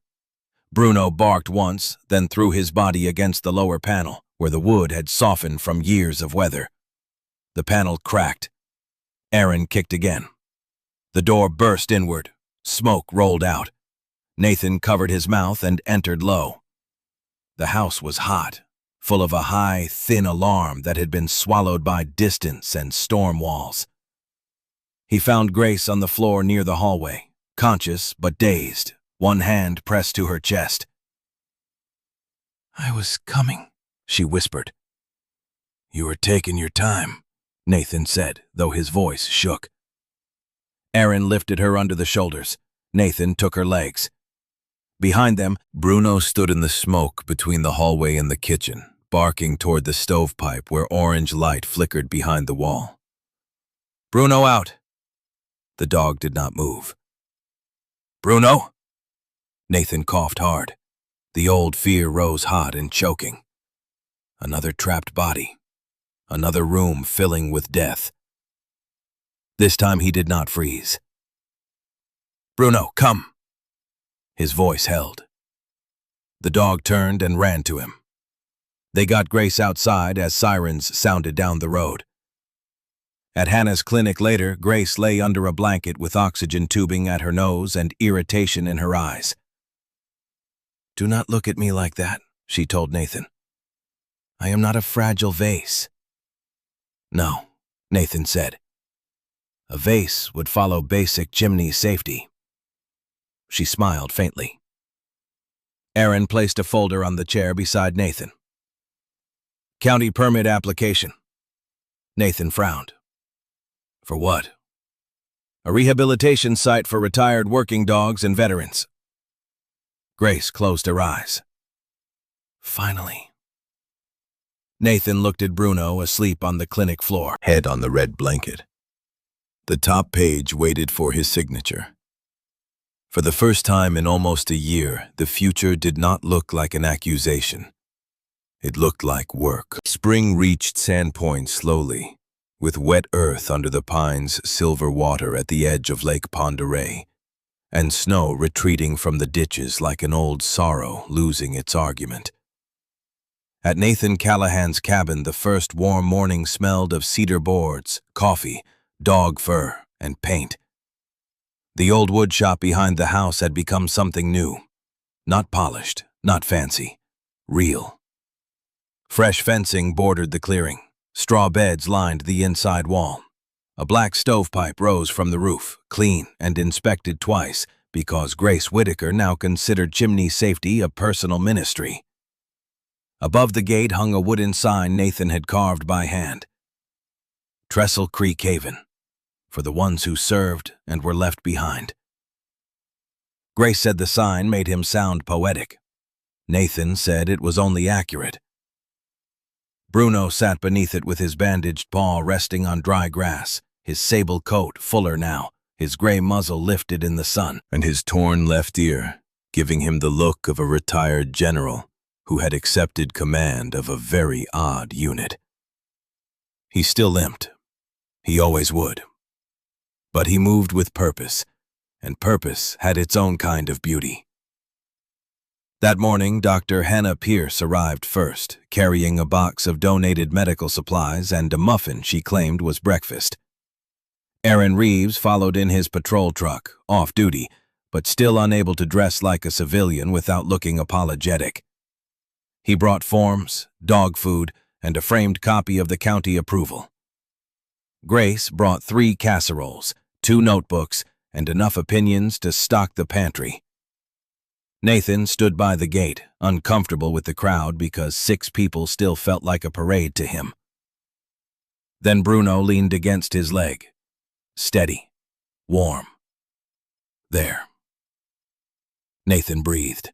Bruno barked once, then threw his body against the lower panel, where the wood had softened from years of weather. The panel cracked. Aaron kicked again. The door burst inward. Smoke rolled out. Nathan covered his mouth and entered low. The house was hot, full of a high, thin alarm that had been swallowed by distance and storm walls. He found Grace on the floor near the hallway, conscious but dazed, one hand pressed to her chest. "I was coming," she whispered. "You were taking your time," Nathan said, though his voice shook. Aaron lifted her under the shoulders. Nathan took her legs. Behind them, Bruno stood in the smoke between the hallway and the kitchen, barking toward the stovepipe where orange light flickered behind the wall. "Bruno, out!" The dog did not move. "Bruno?" Nathan coughed hard. The old fear rose hot and choking. Another trapped body. Another room filling with death. This time he did not freeze. "Bruno, come!" His voice held. The dog turned and ran to him. They got Grace outside as sirens sounded down the road. At Hannah's clinic later, Grace lay under a blanket with oxygen tubing at her nose and irritation in her eyes. "Do not look at me like that," she told Nathan. "I am not a fragile vase." "No," Nathan said. "A vase would follow basic chimney safety." She smiled faintly. Aaron placed a folder on the chair beside Nathan. "County permit application." Nathan frowned. "For what?" "A rehabilitation site for retired working dogs and veterans." Grace closed her eyes. Finally. Nathan looked at Bruno asleep on the clinic floor, Head on the red blanket. The top page waited for his signature. For the first time in almost a year, the future did not look like an accusation. It looked like work. Spring reached Sandpoint slowly, with wet earth under the pines, silver water at the edge of Lake Pend Oreille, and snow retreating from the ditches like an old sorrow losing its argument. At Nathan Callahan's cabin, the first warm morning smelled of cedar boards, coffee, dog fur, and paint. The old wood shop behind the house had become something new. Not polished, not fancy, real. Fresh fencing bordered the clearing. Straw beds lined the inside wall. A black stovepipe rose from the roof, clean and inspected twice, because Grace Whitaker now considered chimney safety a personal ministry. Above the gate hung a wooden sign Nathan had carved by hand. Trestle Creek Haven, for the ones who served and were left behind. Grace said the sign made him sound poetic. Nathan said it was only accurate. Bruno sat beneath it with his bandaged paw resting on dry grass, his sable coat fuller now, his gray muzzle lifted in the sun, and his torn left ear giving him the look of a retired general who had accepted command of a very odd unit. He still limped. He always would. But he moved with purpose, and purpose had its own kind of beauty. That morning, Dr. Hannah Pierce arrived first, carrying a box of donated medical supplies and a muffin she claimed was breakfast. Aaron Reeves followed in his patrol truck, off duty, but still unable to dress like a civilian without looking apologetic. He brought forms, dog food, and a framed copy of the county approval. Grace brought 3 casseroles, 2 notebooks, and enough opinions to stock the pantry. Nathan stood by the gate, uncomfortable with the crowd because 6 people still felt like a parade to him. Then Bruno leaned against his leg. Steady. Warm. There. Nathan breathed.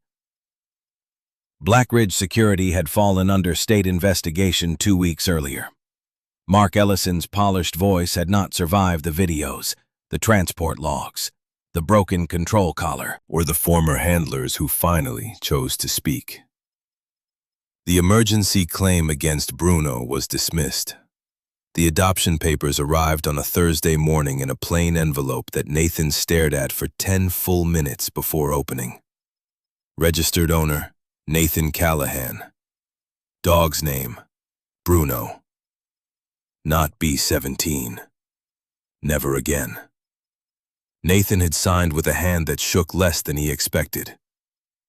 Blackridge Security had fallen under state investigation 2 weeks earlier. Mark Ellison's polished voice had not survived the videos, the transport logs, the broken control collar, or the former handlers who finally chose to speak. The emergency claim against Bruno was dismissed. The adoption papers arrived on a Thursday morning in a plain envelope that Nathan stared at for 10 full minutes before opening. Registered owner, Nathan Callahan. Dog's name, Bruno. Not B-17. Never again. Nathan had signed with a hand that shook less than he expected.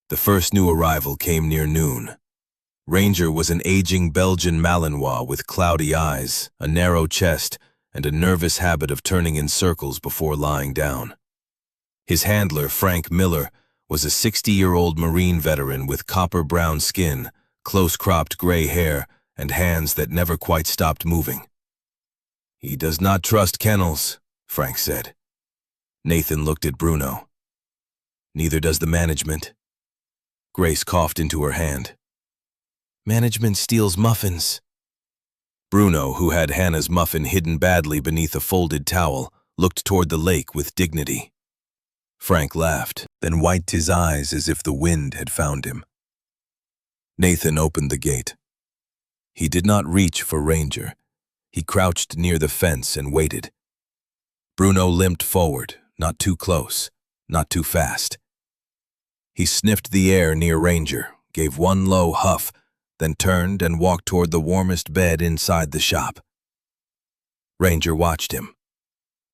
The first new arrival came near noon. Ranger was an aging Belgian Malinois with cloudy eyes, a narrow chest, and a nervous habit of turning in circles before lying down. His handler, Frank Miller, was a 60-year-old Marine veteran with copper-brown skin, close-cropped gray hair, and hands that never quite stopped moving. "He does not trust kennels," Frank said. Nathan looked at Bruno. "Neither does the management." Grace coughed into her hand. "Management steals muffins." Bruno, who had Hannah's muffin hidden badly beneath a folded towel, looked toward the lake with dignity. Frank laughed, then wiped his eyes as if the wind had found him. Nathan opened the gate. He did not reach for Ranger. He crouched near the fence and waited. Bruno limped forward, not too close, not too fast. He sniffed the air near Ranger, gave one low huff, then turned and walked toward the warmest bed inside the shop. Ranger watched him.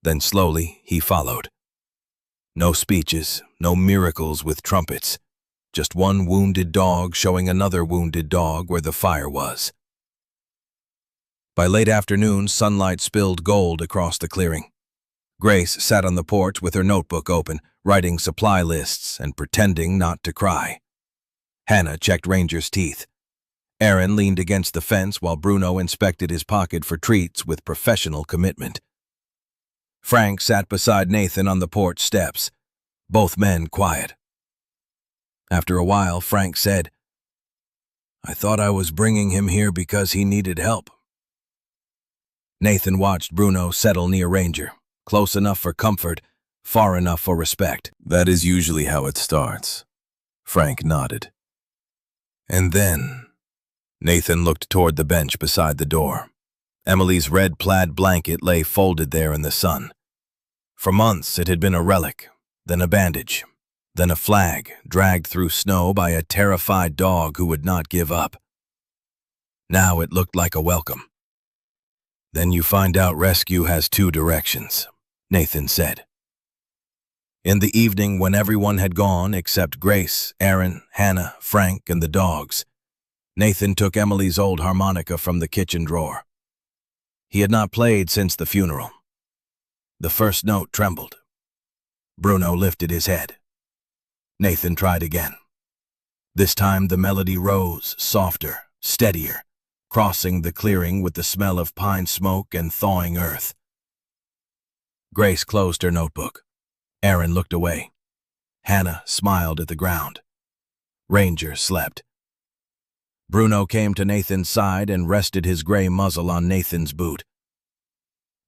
Then slowly he followed. No speeches, no miracles with trumpets, just one wounded dog showing another wounded dog where the fire was. By late afternoon, sunlight spilled gold across the clearing. Grace sat on the porch with her notebook open, writing supply lists and pretending not to cry. Hannah checked Ranger's teeth. Aaron leaned against the fence while Bruno inspected his pocket for treats with professional commitment. Frank sat beside Nathan on the porch steps, both men quiet. After a while, Frank said, "I thought I was bringing him here because he needed help." Nathan watched Bruno settle near Ranger, close enough for comfort, far enough for respect. "That is usually how it starts." Frank nodded. And then Nathan looked toward the bench beside the door. Emily's red plaid blanket lay folded there in the sun. For months it had been a relic, then a bandage, then a flag dragged through snow by a terrified dog who would not give up. Now it looked like a welcome. "Then you find out rescue has two directions," Nathan said. In the evening, when everyone had gone except Grace, Aaron, Hannah, Frank, and the dogs, Nathan took Emily's old harmonica from the kitchen drawer. He had not played since the funeral. The first note trembled. Bruno lifted his head. Nathan tried again. This time the melody rose, softer, steadier, crossing the clearing with the smell of pine smoke and thawing earth. Grace closed her notebook. Aaron looked away. Hannah smiled at the ground. Ranger slept. Bruno came to Nathan's side and rested his gray muzzle on Nathan's boot.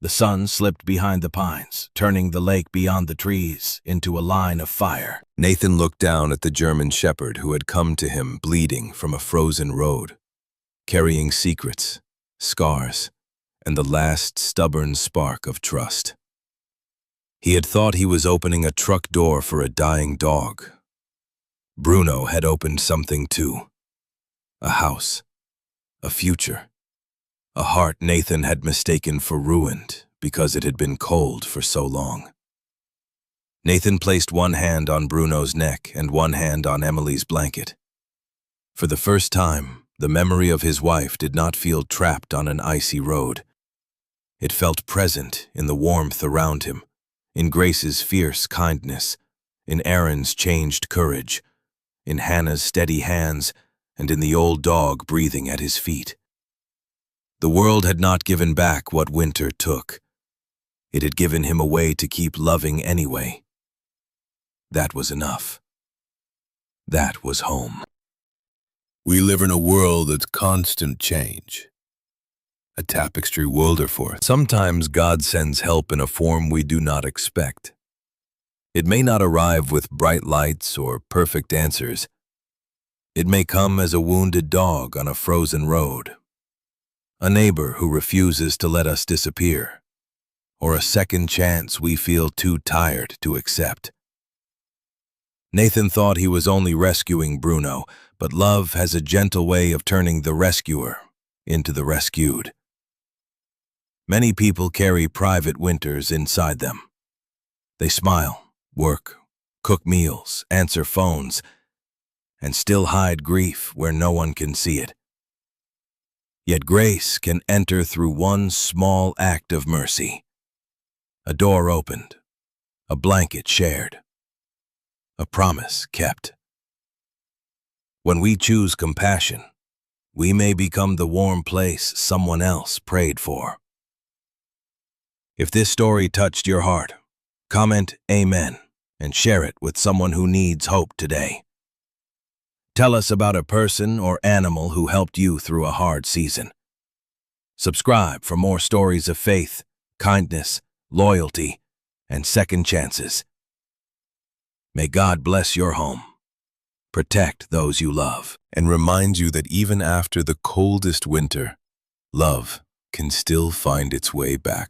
The sun slipped behind the pines, turning the lake beyond the trees into a line of fire. Nathan looked down at the German shepherd who had come to him bleeding from a frozen road, carrying secrets, scars, and the last stubborn spark of trust. He had thought he was opening a truck door for a dying dog. Bruno had opened something too. A house, a future, a heart Nathan had mistaken for ruined because it had been cold for so long. Nathan placed one hand on Bruno's neck and one hand on Emily's blanket. For the first time, the memory of his wife did not feel trapped on an icy road. It felt present in the warmth around him, in Grace's fierce kindness, in Aaron's changed courage, in Hannah's steady hands, and in the old dog breathing at his feet. The world had not given back what winter took. It had given him a way to keep loving anyway. That was enough. That was home. We live in a world that's constant change. A tapestry Wilderforth. Sometimes God sends help in a form we do not expect. It may not arrive with bright lights or perfect answers. It may come as a wounded dog on a frozen road, a neighbor who refuses to let us disappear, or a second chance we feel too tired to accept. Nathan thought he was only rescuing Bruno, but love has a gentle way of turning the rescuer into the rescued. Many people carry private winters inside them. They smile, work, cook meals, answer phones, and still hide grief where no one can see it. Yet grace can enter through one small act of mercy. A door opened, a blanket shared, a promise kept. When we choose compassion, we may become the warm place someone else prayed for. If this story touched your heart, comment Amen and share it with someone who needs hope today. Tell us about a person or animal who helped you through a hard season. Subscribe for more stories of faith, kindness, loyalty, and second chances. May God bless your home, protect those you love, And remind you that even after the coldest winter, love can still find its way back.